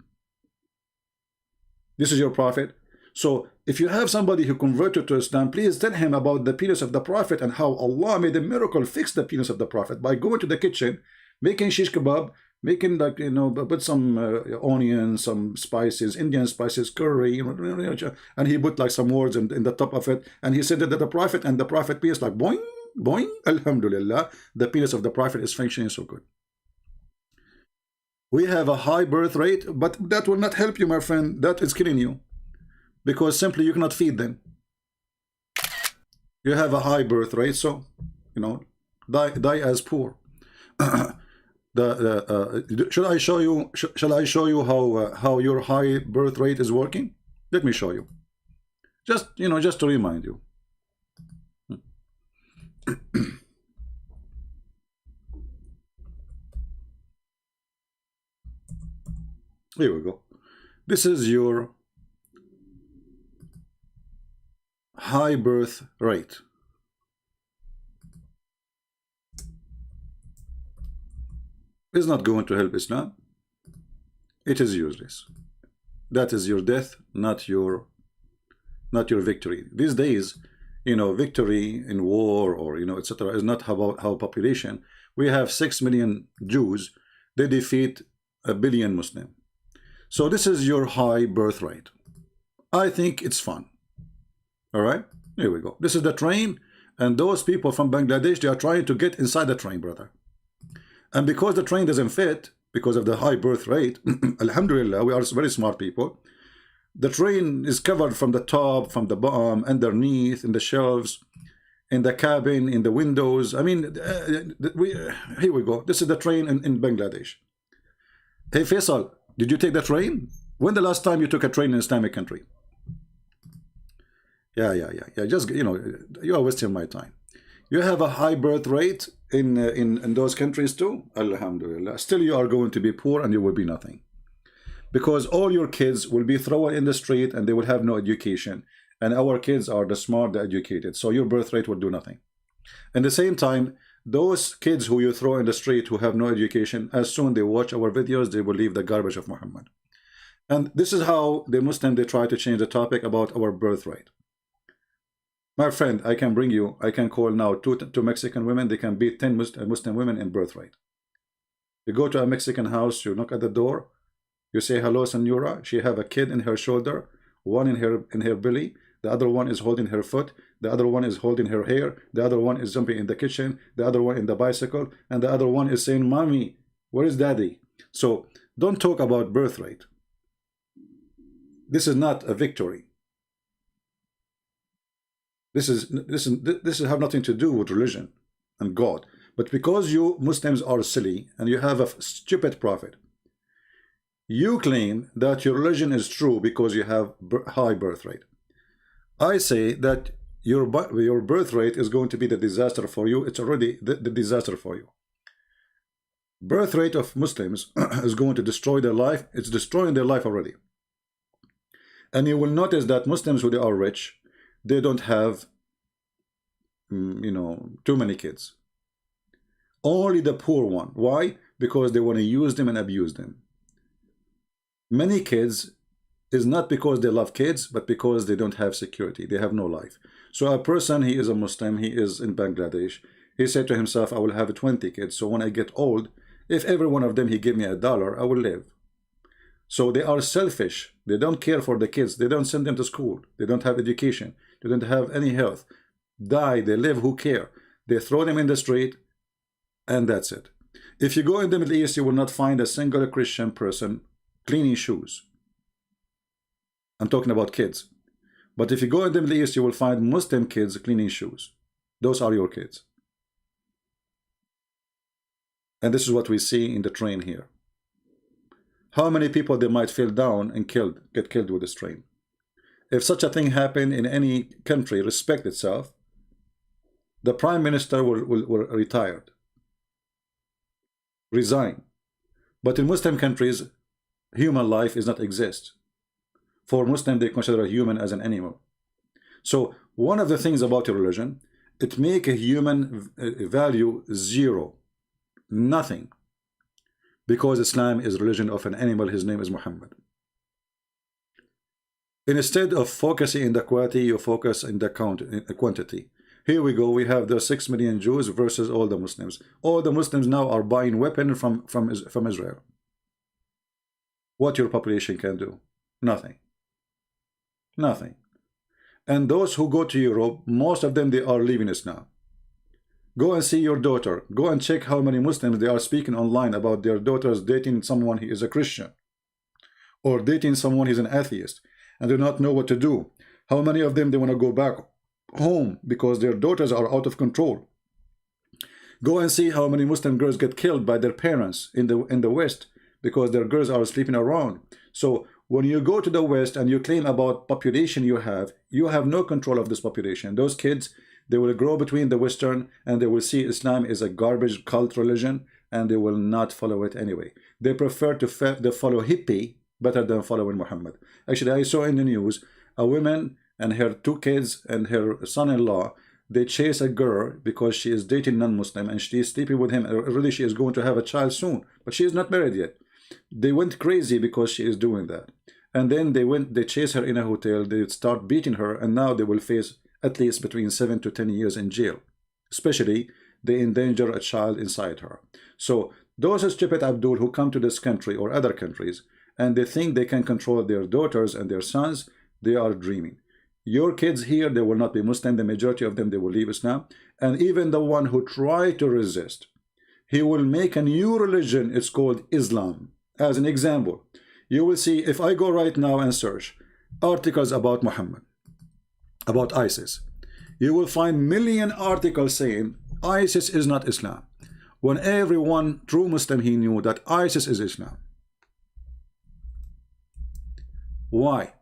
G: This is your prophet. So if you have somebody who converted to Islam, please tell him about the penis of the prophet and how Allah made a miracle, fix the penis of the prophet by going to the kitchen, making shish kebab, making like, put some onions, some spices, Indian spices, curry, and he put like some words in the top of it, and he said that the prophet and the prophet penis like boing, boing, alhamdulillah, the penis of the prophet is functioning so good. We have a high birth rate, but that will not help you, my friend. That is killing you, because simply you cannot feed them. You have a high birth rate, so you know, die as poor. Should I show you? Shall I show you how your high birth rate is working? Let me show you. Just just to remind you. Here we go. This is your high birth rate. It's not going to help Islam. It is useless. That is your death, not your victory. These days, victory in war or etc. is not about how population. We have 6 million Jews. They defeat 1 billion Muslim. So this is your high birth rate. I think it's fun. All right, here we go. This is the train, and those people from Bangladesh, they are trying to get inside the train, brother. And because the train doesn't fit, because of the high birth rate, alhamdulillah, we are very smart people. The train is covered from the top, from the bottom, underneath, in the shelves, in the cabin, in the windows. I mean, here we go. This is the train in Bangladesh. Hey, Faisal, did you take the train? When the last time you took a train in an Islamic country? Yeah. Just, you are wasting my time. You have a high birth rate in those countries too. Alhamdulillah. Still, you are going to be poor and you will be nothing. Because all your kids will be thrown in the street and they will have no education. And our kids are the smart, the educated. So your birth rate will do nothing. At the same time, those kids who you throw in the street who have no education, as soon they watch our videos, they will leave the garbage of Muhammad. And this is how the Muslim, they try to change the topic about our birth rate. My friend, I can call now two Mexican women, they can beat 10 Muslim women in birth rate. You go to a Mexican house, you knock at the door, you say, hello, senora. She have a kid in her shoulder, one in her belly, the other one is holding her foot, the other one is holding her hair, the other one is jumping in the kitchen, the other one in the bicycle, and the other one is saying, mommy, where is daddy? So don't talk about birth rate. This is not a victory. This have nothing to do with religion and God. But because you Muslims are silly and you have a stupid prophet, you claim that your religion is true because you have high birth rate. I say that your birth rate is going to be the disaster for you. It's already the disaster for you. Birth rate of Muslims is going to destroy their life. It's destroying their life already. And you will notice that Muslims who they are rich, they don't have too many kids. Only the poor one. Why? Because they want to use them and abuse them. Many kids is not because they love kids, but because they don't have security. They have no life. So a person, he is a Muslim, he is in Bangladesh, he said to himself, I will have 20 kids, so when I get old, if every one of them he give me $1, I will live. So they are selfish. They don't care for the kids. They don't send them to school. They don't have education. They don't have any health. Die, they live, who care? They throw them in the street, and that's it. If you go in the Middle East, you will not find a single Christian person cleaning shoes. I'm talking about kids. But if you go in the Middle East, you will find Muslim kids cleaning shoes. Those are your kids. And this is what we see in the train here. How many people they might fall down and get killed with this train? If such a thing happened in any country, respect itself, the Prime Minister will retire. Resign. But in Muslim countries, human life is not exist. For Muslim, they consider a human as an animal. So one of the things about your religion, it make a human value zero. Nothing. Because Islam is religion of an animal, his name is Muhammad. Instead of focusing in the quality, you focus in the quantity. Here we go, we have the 6 million Jews versus all the Muslims. All the Muslims now are buying weapons from Israel. What your population can do? Nothing. Nothing. And those who go to Europe, most of them, they are leaving Islam. Go and see your daughter. Go and check how many Muslims they are speaking online about their daughters dating someone who is a Christian, or dating someone who is an atheist, and do not know what to do. How many of them they want to go back home because their daughters are out of control. Go and see how many Muslim girls get killed by their parents in the West because their girls are sleeping around. So when you go to the West and you claim about population you have no control of this population. Those kids, they will grow between the Western and they will see Islam is a garbage cult religion and they will not follow it anyway. They prefer to follow hippie better than following Muhammad. Actually, I saw in the news a woman and her 2 kids and her son-in-law, they chase a girl because she is dating non-Muslim and she is sleeping with him. Already she is going to have a child soon, but she is not married yet. They went crazy because she is doing that. And then they chase her in a hotel, they start beating her, and now they will face at least between 7 to 10 years in jail. Especially, they endanger a child inside her. So those stupid Abdul who come to this country or other countries and they think they can control their daughters and their sons, they are dreaming. Your kids here, they will not be Muslim. The majority of them, they will leave Islam. And even the one who try to resist, he will make a new religion. It's called Islam. As an example, you will see if I go right now and search articles about Muhammad, about ISIS, you will find million articles saying ISIS is not Islam, when everyone true Muslim, he knew that ISIS is Islam. Why?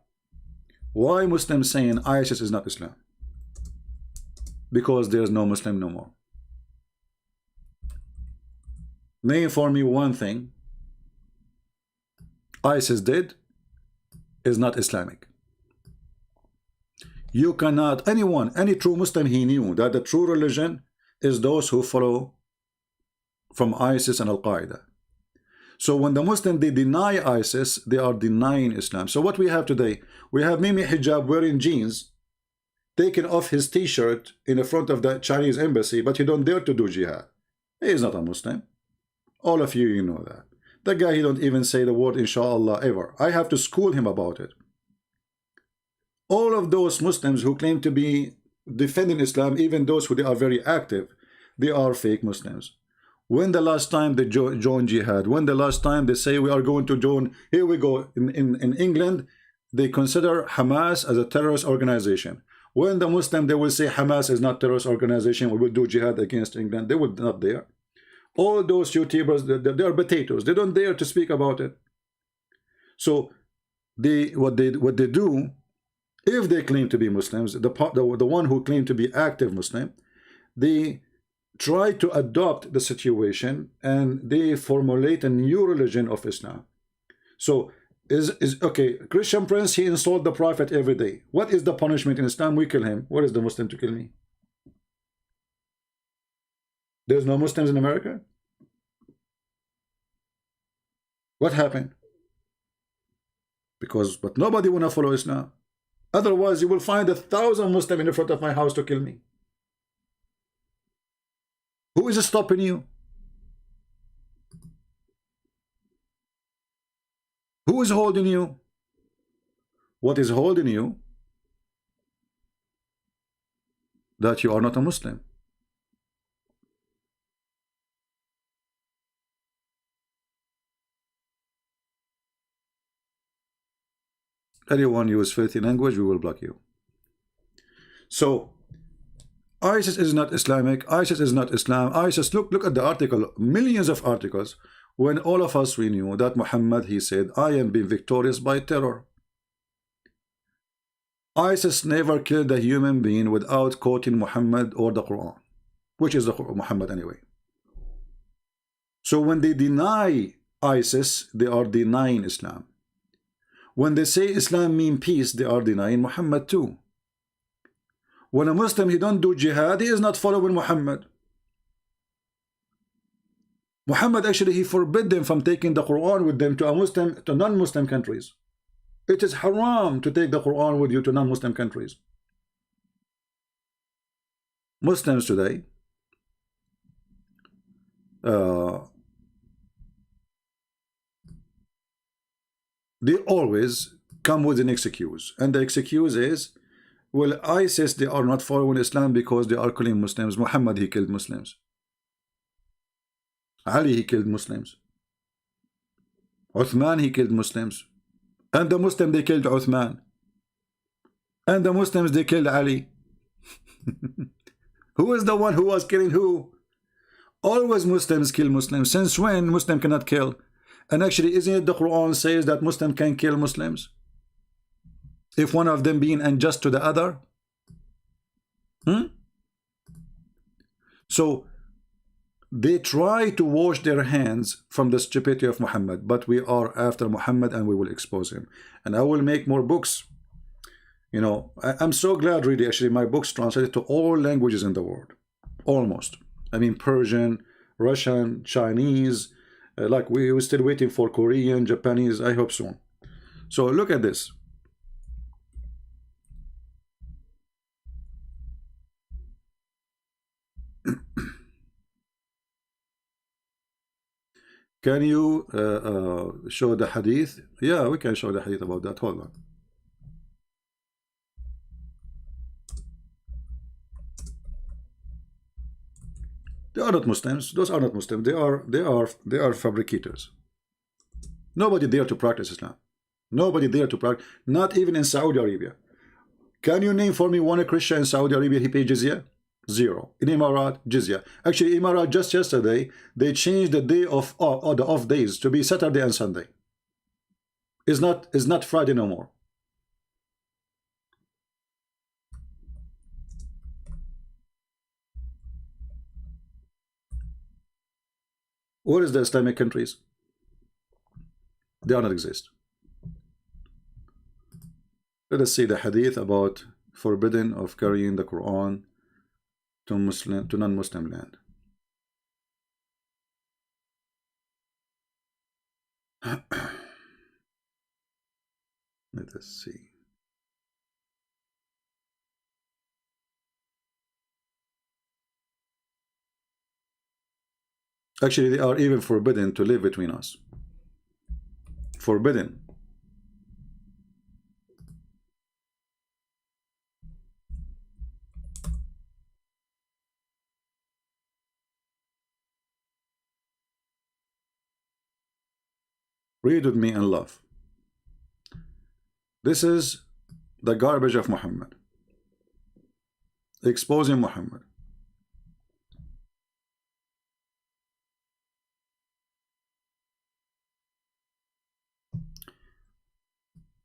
G: Why Muslims saying ISIS is not Islam? Because there's no Muslim no more. Name for me one thing ISIS did is not Islamic. You cannot, any true Muslim, he knew that the true religion is those who follow from ISIS and Al-Qaeda. So when the Muslims, they deny ISIS, they are denying Islam. So what we have today, we have Mimi Hijab wearing jeans, taking off his t-shirt in the front of the Chinese embassy, but he don't dare to do jihad. He is not a Muslim. All of you, you know that. The guy, he don't even say the word inshallah ever. I have to school him about it. All of those Muslims who claim to be defending Islam, even those who they are very active, they are fake Muslims. When the last time they joined jihad? When the last time they say we are going to join? Here we go. In England, they consider Hamas as a terrorist organization. When the Muslim, they will say Hamas is not terrorist organization, we will do jihad against England. They will not dare. All those YouTubers, they are potatoes. They don't dare to speak about it. So what they do, if they claim to be Muslims, the one who claim to be active Muslim, they try to adopt the situation and they formulate a new religion of Islam. So okay, Christian Prince, he insulted the Prophet every day. What is the punishment in Islam? We kill him. What is the Muslim to kill me? There's no Muslims in America? What happened? But nobody wanna follow Islam. Otherwise, you will find 1,000 Muslims in front of my house to kill me. Who is stopping you? Who is holding you? What is holding you? That you are not a Muslim. Anyone use filthy language, we will block you. So ISIS is not Islamic. ISIS is not Islam. ISIS, look at the article, millions of articles, when all of us, we knew that Muhammad, he said, I am being victorious by terror. ISIS never killed a human being without quoting Muhammad or the Quran, which is the Muhammad anyway. So when they deny ISIS, they are denying Islam. When they say Islam means peace, they are denying Muhammad too. When a Muslim, he don't do jihad, he is not following Muhammad. Muhammad actually, he forbid them from taking the Quran with them to non-Muslim countries. It is haram to take the Quran with you to non-Muslim countries. Muslims today, they always come with an excuse, and the excuse is, well, ISIS, they are not following Islam because they are killing Muslims. Muhammad, he killed Muslims. Ali, he killed Muslims. Uthman, he killed Muslims. And the Muslim, they killed Uthman. And the Muslims, they killed Ali. Who is the one who was killing who? Always Muslims kill Muslims. Since when Muslim cannot kill? And actually, isn't it the Quran says that Muslim can kill Muslims if one of them being unjust to the other? So they try to wash their hands from the stupidity of Muhammad, but we are after Muhammad and we will expose him. And I will make more books. You know, I'm so glad really actually my books translated to all languages in the world. Almost. I mean Persian, Russian, Chinese, like we're still waiting for Korean, Japanese, I hope soon. So look at this. Can you show the hadith? Yeah, we can show the hadith about that. Hold on. They are not Muslims. Those are not Muslims. They are fabricators. Nobody there to practice Islam. Nobody there to practice. Not even in Saudi Arabia. Can you name for me one Christian in Saudi Arabia he paid jizya? Zero. In Emirat, jizya. Actually, Emirat just yesterday they changed the day of or the off days to be Saturday and Sunday. It's not Friday no more. Where is the Islamic countries? They do not exist. Let us see the hadith about forbidden of carrying the Quran to non-Muslim land. Let us see. Actually, they are even forbidden to live between us. Forbidden. Read with me and love. This is the garbage of Muhammad. Exposing Muhammad.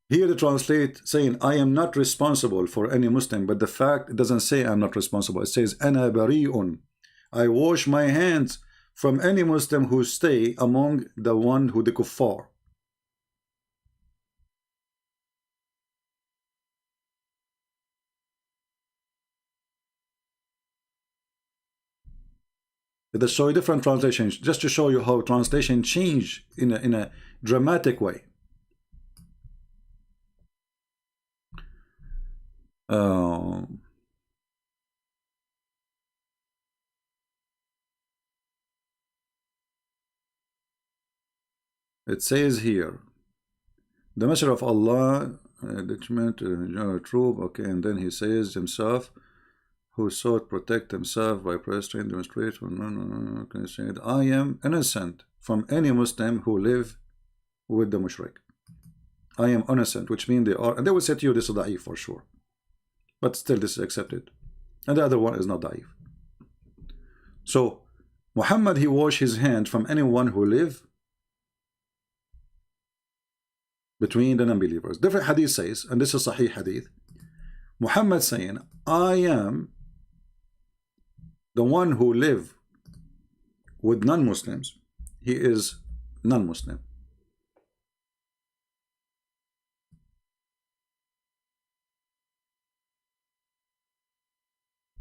G: Here they translate saying, I am not responsible for any Muslim, but the fact, it doesn't say I'm not responsible. It says, Ana bari'un. I wash my hands from any Muslim who stay among the one who the kuffar. Let's show you different translations, just to show you how translation change in a dramatic way. It says here, the Messenger of Allah, detriment, troop, okay, and then he says himself, who sought protect himself by prostrate, demonstrate, okay, said, I am innocent from any Muslim who live with the mushrik. I am innocent, which means they are, and they will say to you, this is da'if for sure. But still this is accepted. And the other one is not da'if. So, Muhammad, he washed his hand from anyone who live between the non-believers. Different hadith says, and this is Sahih hadith, Muhammad saying, I am the one who live with non-Muslims. He is non-Muslim.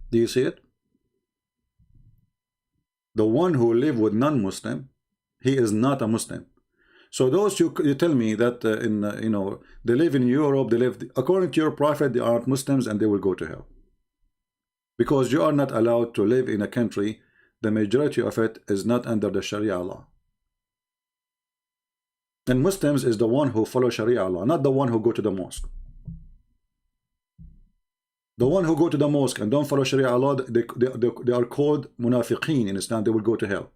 G: Do you see it? The one who live with non-Muslim, he is not a Muslim. So those you tell me that you know, they live in Europe, they live according to your prophet, they are not Muslims and they will go to hell, because you are not allowed to live in a country the majority of it is not under the Sharia law. And Muslims is the one who follow Sharia law, not the one who go to the mosque. The one who go to the mosque and don't follow Sharia law, they are called munafiqeen in Islam. They will go to hell.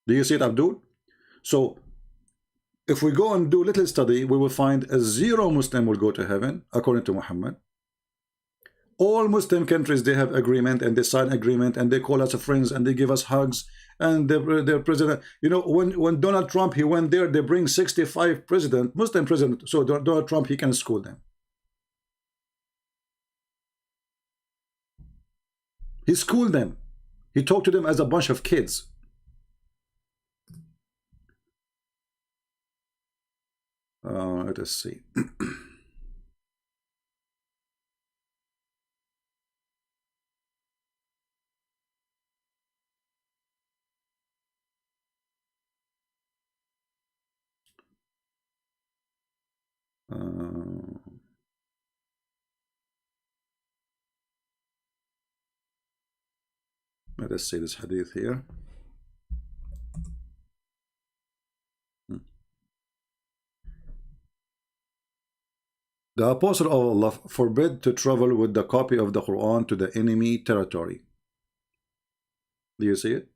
G: Do you see it, Abdul? So if we go and do little study, we will find a zero Muslim will go to heaven, according to Muhammad. All Muslim countries, they have agreement and they sign agreement and they call us friends and they give us hugs and their president. You know, when Donald Trump, he went there, they bring 65 Muslim president. So Donald Trump, he can school them. He schooled them. He talked to them as a bunch of kids. Let us see. Let us see this hadith here. The Apostle of Allah forbid to travel with the copy of the Quran to the enemy territory. Do you see it?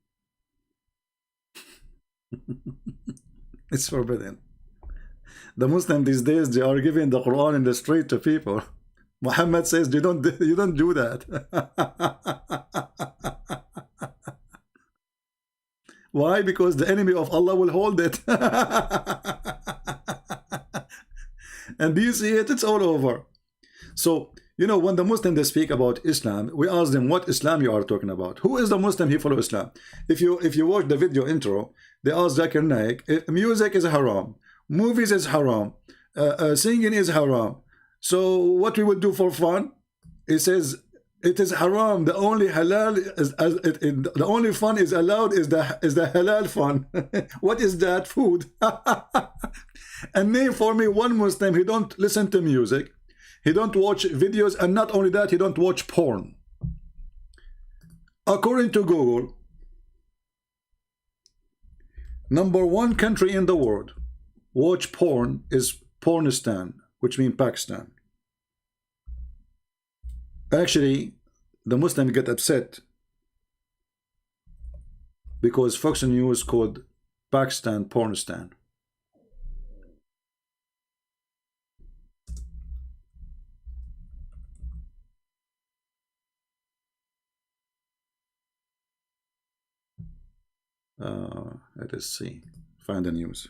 G: It's forbidden. The Muslims these days, they are giving the Quran in the street to people. Muhammad says you don't do that. Why? Because the enemy of Allah will hold it. And do you see it? It's all over. So, you know, when the Muslims, they speak about Islam, we ask them what Islam you are talking about. Who is the Muslim he follow Islam? If you watch the video intro, they ask Zakir Naik, music is haram, movies is haram, singing is haram. So what we would do for fun? He says it is haram. The only halal is the only fun is allowed is the halal fun. What is that? Food. And name for me one Muslim, he don't listen to music, he don't watch videos, and not only that, he don't watch porn. According to Google, #1 country in the world watch porn is Pornistan, which means Pakistan. Actually, the Muslims get upset because Fox News called Pakistan Pornistan. Let us see. Find the news.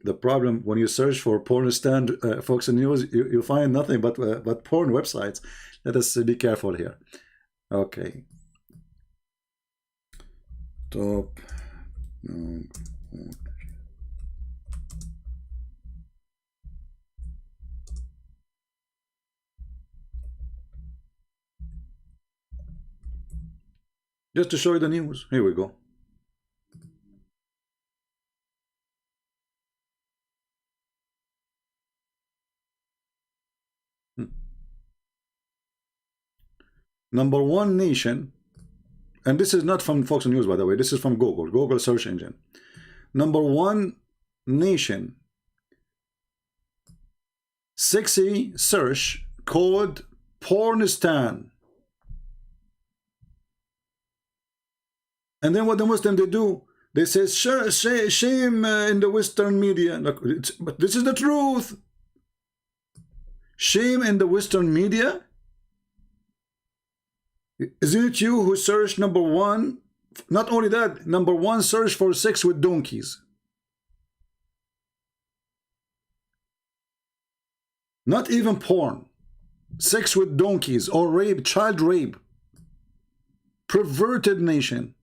G: The problem when you search for Pornistan, Fox News, you find nothing but porn websites. Let us be careful here. Okay. Top. Just to show you the news. Here we go. #1 nation, and this is not from Fox News, by the way, this is from Google search engine. #1 nation, sexy search called Pornistan. And then what the Muslims they do, they say shame in the Western media. Look, but this is the truth. Shame in the Western media. Isn't it you who searched #1? Not only that, #1 search for sex with donkeys. Not even porn. Sex with donkeys or rape, child rape. Perverted nation.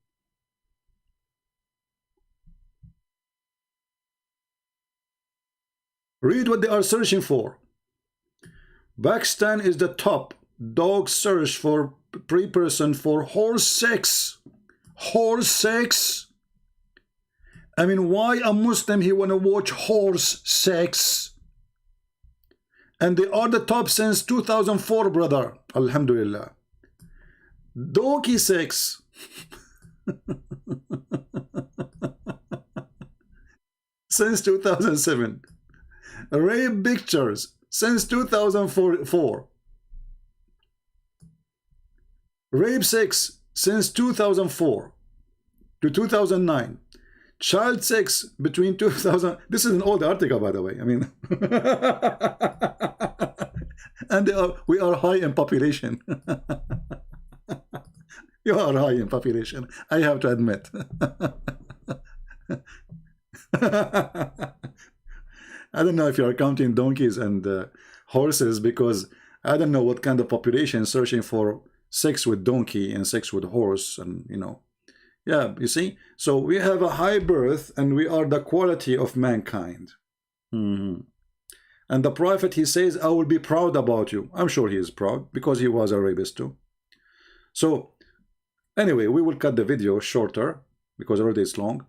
G: Read what they are searching for. Pakistan is the top dog search for pre-person for horse sex. Horse sex. I mean, why a Muslim he wanna watch horse sex? And they are the top since 2004, brother. Alhamdulillah. Donkey sex. Since 2007. Rape pictures since 2004. Rape sex since 2004 to 2009. Child sex between 2000. This is an old article, by the way. I mean, and we are high in population. You are high in population, I have to admit. I don't know if you are counting donkeys and horses, because I don't know what kind of population searching for sex with donkey and sex with horse, and you know, yeah, you see. So we have a high birth, and we are the quality of mankind. And the prophet, he says, I will be proud about you. I'm sure he is proud, because he was a rapist too. So anyway, we will cut the video shorter, because already it's long.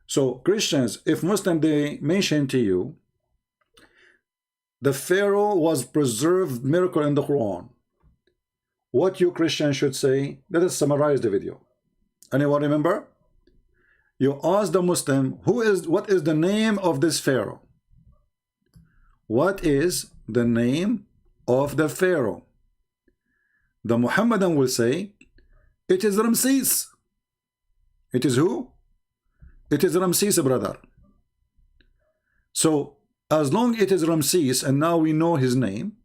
G: So Christians, if Muslim, they mention to you the Pharaoh was preserved miracle in the Quran, what you Christians should say? Let us summarize the video. Anyone remember? You ask the Muslim, what is the name of this Pharaoh? What is the name of the Pharaoh? The Muhammadan will say, it is Ramses. It is who? It is Ramses, brother. So as long it is Ramses, and now we know his name,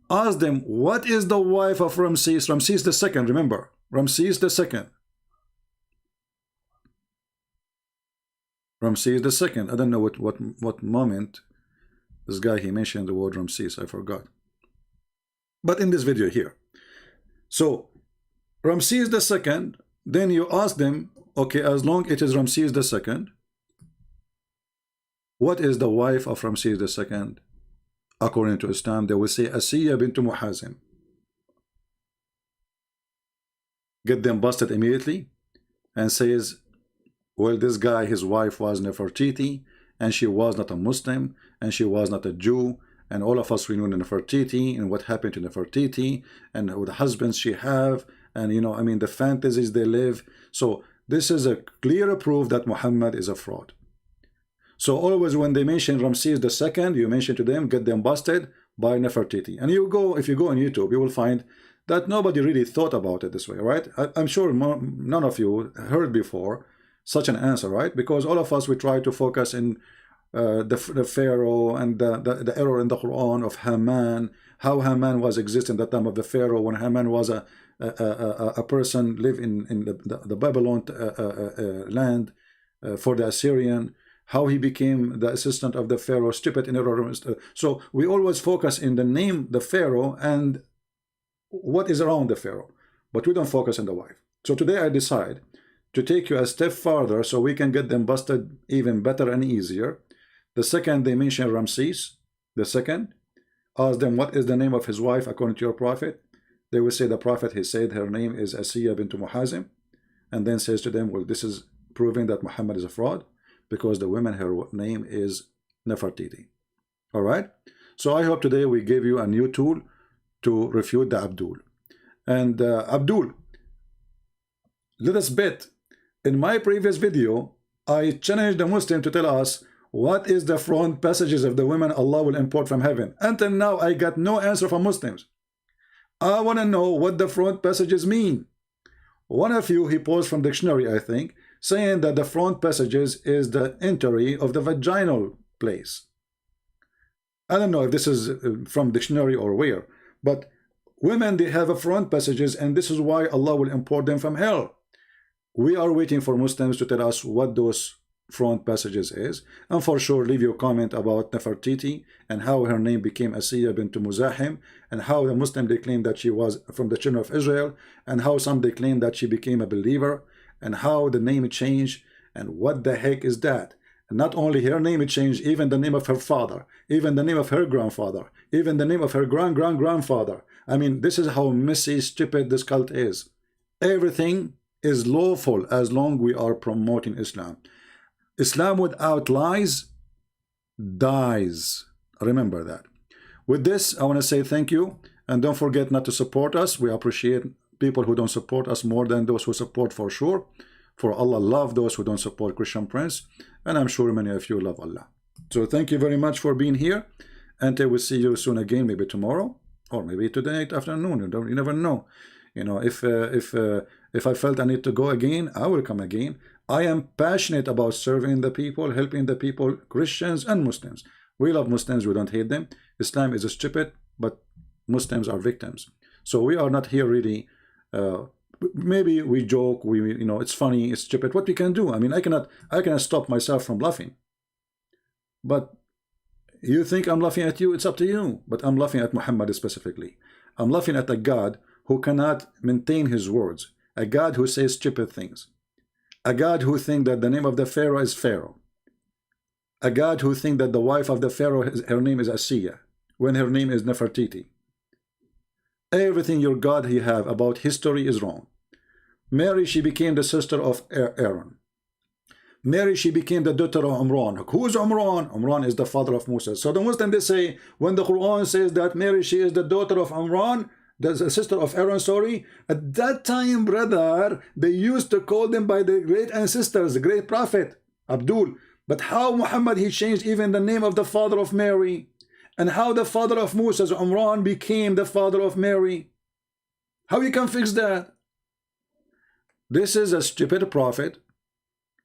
G: ask them, what is the wife of Ramses? Ramses the second, remember, Ramses the second. Ramses the second. I don't know what moment this guy, he mentioned the word Ramses, I forgot. But in this video here. So Ramses the second, then you ask them, okay, as long it is Ramses the second, what is the wife of Ramses the second? According to Islam, they will say Asiya bint Muhazim. Get them busted immediately, and says, well, this guy, his wife was Nefertiti, and she was not a Muslim, and she was not a Jew, and all of us we know Nefertiti, and what happened to Nefertiti, and the husbands she have, and you know, I mean, the fantasies they live. So this is a clear proof that Muhammad is a fraud. So always when they mention Ramses the second, you mention to them, get them busted by Nefertiti. And you go, if you go on YouTube, you will find that nobody really thought about it this way, right? I'm sure none of you heard before such an answer, right? Because all of us, we try to focus in the Pharaoh and the error in the Quran of Haman, how Haman was existing at the time of the Pharaoh, when Haman was a person live in the Babylon land for the Assyrian, how he became the assistant of the Pharaoh, stupid in error. So we always focus in the name, the Pharaoh, and what is around the Pharaoh, but we don't focus on the wife. So today I decide to take you a step further so we can get them busted even better and easier. The second they mention Ramses, the second, ask them what is the name of his wife according to your prophet. They will say the prophet, he said her name is Asiya bint Muhazim, and then says to them, well, this is proving that Muhammad is a fraud, because the woman, her name is Nefertiti. All right. So I hope today we gave you a new tool to refute the Abdul. And Abdul, let us bet. In my previous video, I challenged the Muslim to tell us what is the front passages of the women Allah will import from heaven. Until now, I got no answer from Muslims. I want to know what the front passages mean. One of you, he posed from dictionary, I think, saying that the front passages is the entry of the vaginal place. I don't know if this is from dictionary or where, but women, they have a front passages, and this is why Allah will import them from hell. We are waiting for Muslims to tell us what those front passages is, and for sure leave your comment about Nefertiti and how her name became Asiya bint Muzahim, and how the Muslim they claim that she was from the children of Israel, and how some they claim that she became a believer, and how the name changed, and what the heck is that? And not only her name changed, even the name of her father, even the name of her grandfather, even the name of her grandfather. I mean, this is how messy, stupid this cult is. Everything is lawful as long we are promoting Islam. Islam without lies dies. Remember that. With this, I want to say thank you, and don't forget not to support us. We appreciate people who don't support us more than those who support, for sure. For Allah love those who don't support Christian Prince, and I'm sure many of you love Allah. So thank you very much for being here, and I will see you soon again, maybe tomorrow, or maybe today afternoon. You never know. You know, if I felt I need to go again, I will come again. I am passionate about serving the people, helping the people, Christians and Muslims. We love Muslims, we don't hate them. Islam is stupid, but Muslims are victims. So we are not here really, maybe we joke, you know, it's funny, it's stupid. What we can do? I mean, I cannot stop myself from laughing. But you think I'm laughing at you, it's up to you. But I'm laughing at Muhammad specifically. I'm laughing at a God who cannot maintain his words, a God who says stupid things, a God who thinks that the name of the Pharaoh is Pharaoh, a God who thinks that the wife of the Pharaoh, her name is Asiya, when her name is Nefertiti. Everything your God you have about history is wrong. Mary, she became the sister of Aaron. Mary, she became the daughter of Imran. Who is Imran? Imran is the father of Moses. So the Muslims, they say, when the Quran says that Mary, she is the daughter of Imran, the sister of Aaron, sorry, at that time, brother, they used to call them by their great ancestors, the great prophet, Abdul. But how Muhammad, he changed even the name of the father of Mary, and how the father of Moses, Imran, became the father of Mary. How you can fix that? This is a stupid prophet,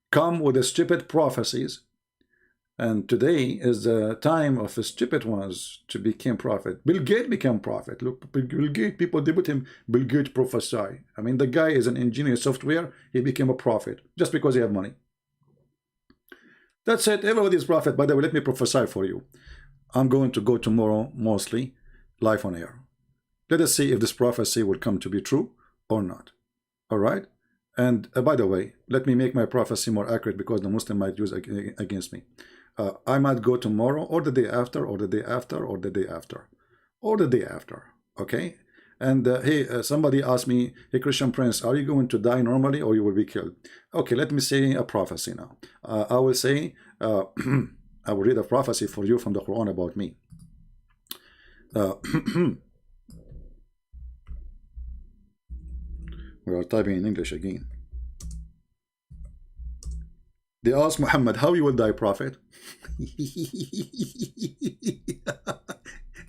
G: come with the stupid prophecies, and today is the time of the stupid ones to become prophet. Bill Gates became prophet. Look, Bill Gates, people, they put him Bill Gates prophesy. I mean, the guy is an engineer software, he became a prophet just because he have money. That's it. Everybody is prophet. By the way, let me prophesy for you. I'm going to go tomorrow, mostly live on air. Let us see if this prophecy will come to be true or not. All right. And by the way, let me make my prophecy more accurate, because the Muslim might use against me. I might go tomorrow, or the day after, or the day after, or the day after, or the day after. Okay. And hey, somebody asked me, hey, Christian Prince, are you going to die normally, or you will be killed? Okay, let me say a prophecy now. I will say, I will read a prophecy for you from the Quran about me. We are typing in English again. They asked Muhammad, how you will die, prophet?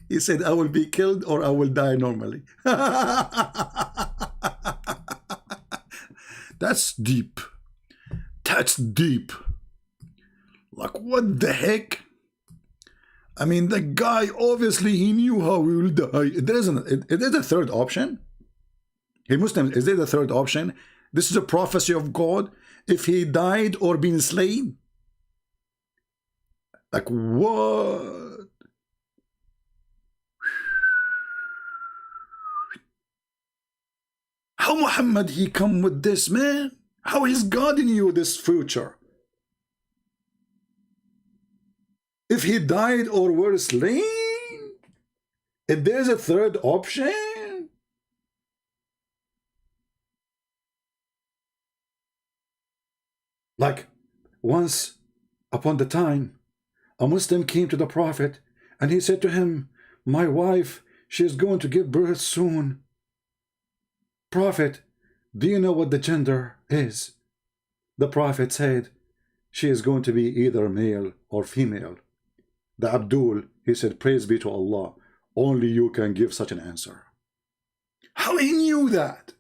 G: He said, I will be killed or I will die normally. That's deep. That's deep. Like, what the heck? I mean, the guy, obviously, he knew how he will die. There's a third option. Hey, Muslims, is there the third option? This is a prophecy of God. If he died or been slain? Like, what? How Muhammad he come with this, man? How is God in you this future? If he died or were slain? If there's a third option? Like, once upon the time, a Muslim came to the Prophet and he said to him, my wife, she is going to give birth soon. Prophet, do you know what the gender is? The Prophet said, she is going to be either male or female. The Abdul, he said, praise be to Allah, only you can give such an answer. How he knew that?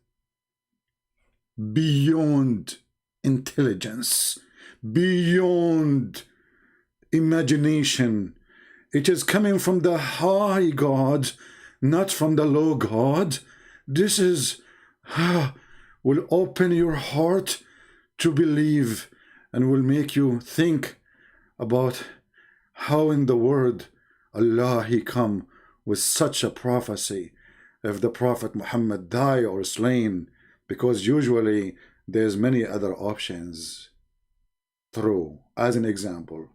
G: Beyond intelligence, beyond imagination. It is coming from the high God, not from the low God. This is will open your heart to believe and will make you think about how in the word Allah he come with such a prophecy. If the Prophet Muhammad die or slain, because usually there's many other options. True. As an example,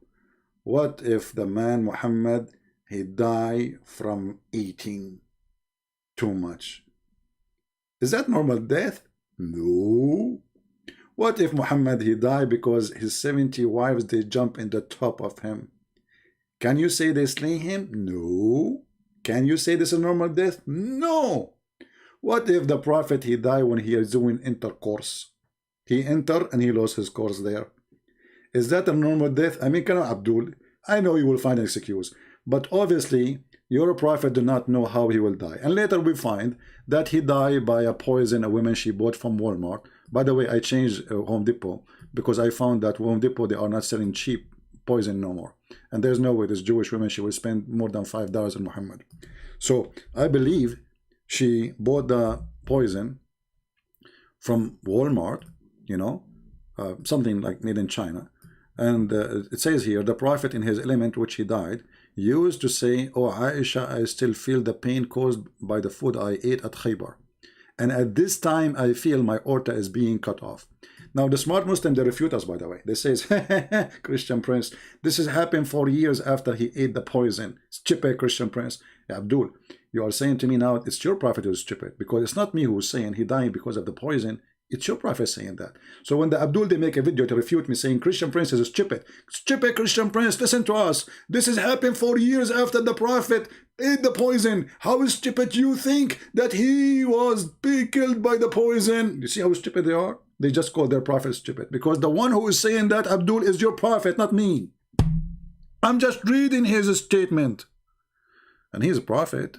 G: what if the man Muhammad he die from eating too much? Is that normal death? No. What if Muhammad he die because his 70 wives they jump in the top of him? Can you say they slay him? No. Can you say this is normal death? No. What if the Prophet he die when he is doing intercourse? He enter and he lost his course there. Is that a normal death? I mean, Abdul, I know you will find an excuse, but obviously your prophet do not know how he will die. And later we find that he died by a poison a woman she bought from Walmart. By the way, I changed Home Depot because I found that Home Depot, they are not selling cheap poison no more. And there's no way this Jewish woman, she will spend more than $5 on Muhammad. So I believe she bought the poison from Walmart, you know, something like made in China. And it says here, the prophet in his element which he died used to say, "Oh Aisha, I still feel the pain caused by the food I ate at Khaybar. And at this time, I feel my aorta is being cut off." Now, the smart Muslim, they refute us, by the way. They say, Christian Prince, this has happened 4 years after he ate the poison. Stupid Christian Prince. Yeah, Abdul, you are saying to me now, it's your prophet who's stupid. Because it's not me who's saying he died because of the poison. It's your prophet saying that. So when the Abdul, they make a video to refute me saying Christian Prince is stupid. Stupid Christian Prince, listen to us. This has happened 4 years after the prophet ate the poison. How stupid you think that he was being killed by the poison? You see how stupid they are? They just call their prophet stupid. Because the one who is saying that, Abdul, is your prophet, not me. I'm just reading his statement. And he's a prophet.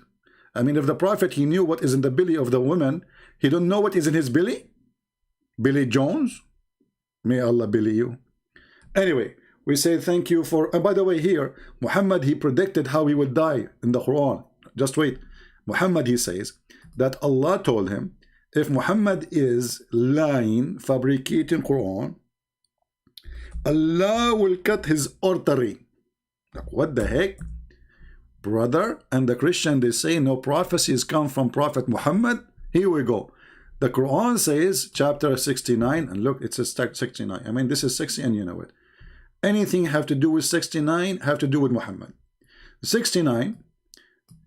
G: I mean, if the prophet, he knew what is in the belly of the woman, he don't know what is in his belly? Billy Jones, may Allah billy you. Anyway, we say thank you for, and by the way, here Muhammad, he predicted how he would die in the Quran. Just wait. Muhammad, he says that Allah told him, if Muhammad is lying, fabricating Quran, Allah will cut his artery. Like, what the heck, brother? And the Christian, they say no prophecies come from Prophet Muhammad. Here we go. The Quran says, chapter 69, and look, it says 69. I mean, this is 60 and you know it. Anything have to do with 69 have to do with Muhammad. 69,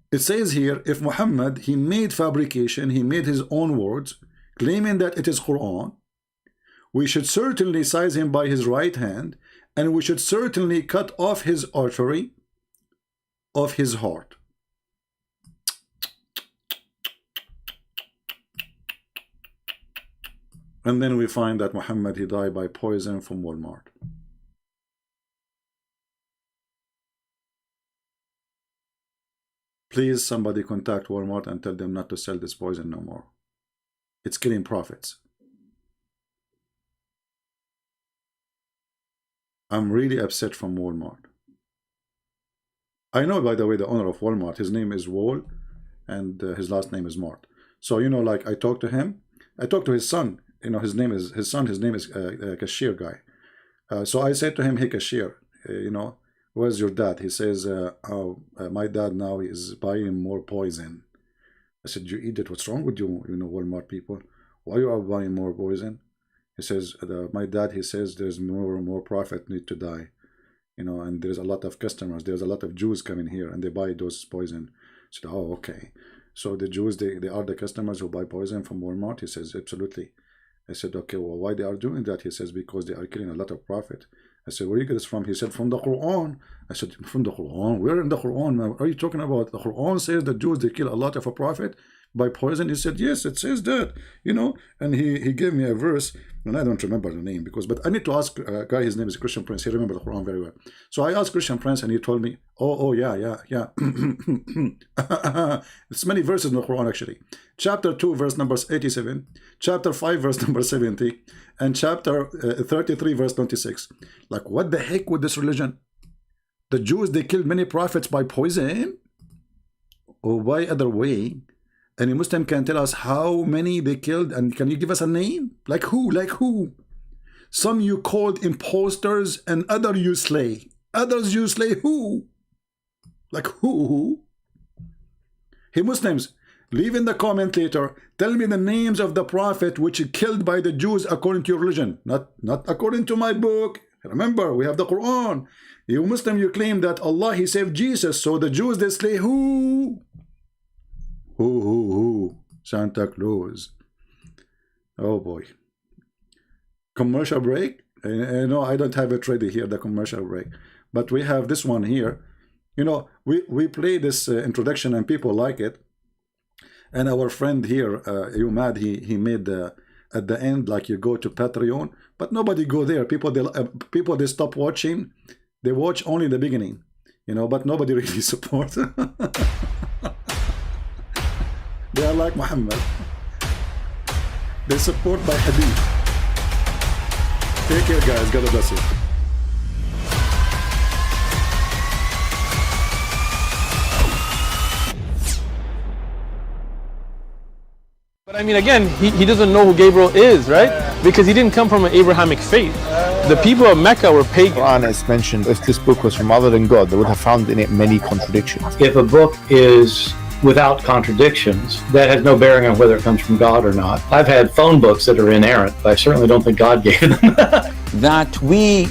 G: it says here, if Muhammad, he made fabrication, he made his own words, claiming that it is Quran, we should certainly seize him by his right hand, and we should certainly cut off his artery of his heart. And then we find that Muhammad, he died by poison from Walmart. Please, somebody contact Walmart and tell them not to sell this poison no more. It's killing prophets. I'm really upset from Walmart. I know, by the way, the owner of Walmart, his name is Wall, and his last name is Mart. So, you know, like I talked to him, I talked to his son. You know, his name is cashier guy. So I said to him, hey, cashier, you know, where's your dad? He says, my dad now is buying more poison. I said, you eat it. What's wrong with you, you know, Walmart people? Why you are buying more poison? He says, my dad, he says, there's more and more prophet need to die. You know, and there's a lot of customers. There's a lot of Jews coming here and they buy those poison. I said, oh, okay. So the Jews, they are the customers who buy poison from Walmart? He says, absolutely. I said, okay, well, why they are doing that? He says, because they are killing a lot of prophet. I said, where you get this from? He said, from the Quran. I said, from the Quran? Where in the Quran, man? What are you talking about? The Quran says the Jews, they kill a lot of a prophet by poison. He said, yes, it says that, you know. And he gave me a verse, and I don't remember the name, but I need to ask a guy, his name is Christian Prince. He remembers the Quran very well. So I asked Christian Prince, and he told me, oh, yeah. It's many verses in the Quran, actually. Chapter 2, verse number 87, chapter 5, verse number 70, and chapter 33, verse 26. Like, what the heck with this religion? The Jews, they killed many prophets by poison? Or by other way? Any Muslim can tell us how many they killed, and can you give us a name? Like who? Like who? Some you called imposters, and other you slay. Others you slay who? Like who? Hey Muslims, leave in the comment later. Tell me the names of the prophet which are killed by the Jews according to your religion. Not according to my book. Remember, we have the Quran. You Muslim, you claim that Allah, he saved Jesus. So the Jews, they slay who? Who? Santa Claus. Oh boy. Commercial break? No, I don't have it ready here, the commercial break. But we have this one here. You know, we play this introduction and people like it. And our friend here, Ahmed, he made at the end, like you go to Patreon, but nobody go there. People they stop watching. They watch only the beginning. you know, but nobody really supports. They are like Muhammad. They support by hadith. Take care, guys. God bless you.
A: But I mean, again, he doesn't know who Gabriel is, right? Because he didn't come from an Abrahamic faith. The people of Mecca were pagans.
B: Quran is mentioned, if this book was from other than God, they would have found in it many contradictions.
C: If a book is without contradictions, that has no bearing on whether it comes from God or not. I've had phone books that are inerrant, but I certainly don't think God gave them.
D: That we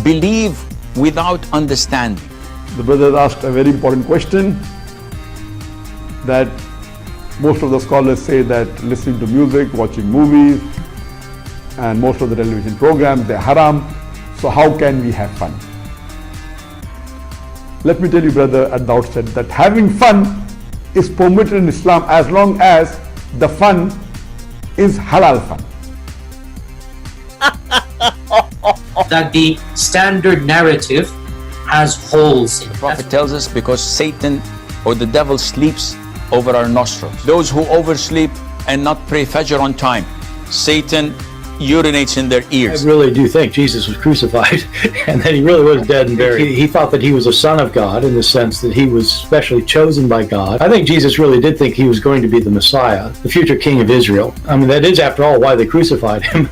D: believe without understanding.
E: The brother asked a very important question, that most of the scholars say that listening to music, watching movies, and most of the television programs, they're haram. So how can we have fun? Let me tell you, brother, at the outset, that having fun is permitted in Islam as long as the fun is halal fun.
F: That the standard narrative has holes in it.
D: The Prophet tells us because Satan or the devil sleeps over our nostrils. Those who oversleep and not pray Fajr on time, Satan urinates in their ears.
C: I really do think Jesus was crucified and that he really was dead and buried. He thought that he was a son of God in the sense that he was specially chosen by God. I think Jesus really did think he was going to be the Messiah, the future king of Israel. I mean, that is, after all, why they crucified him,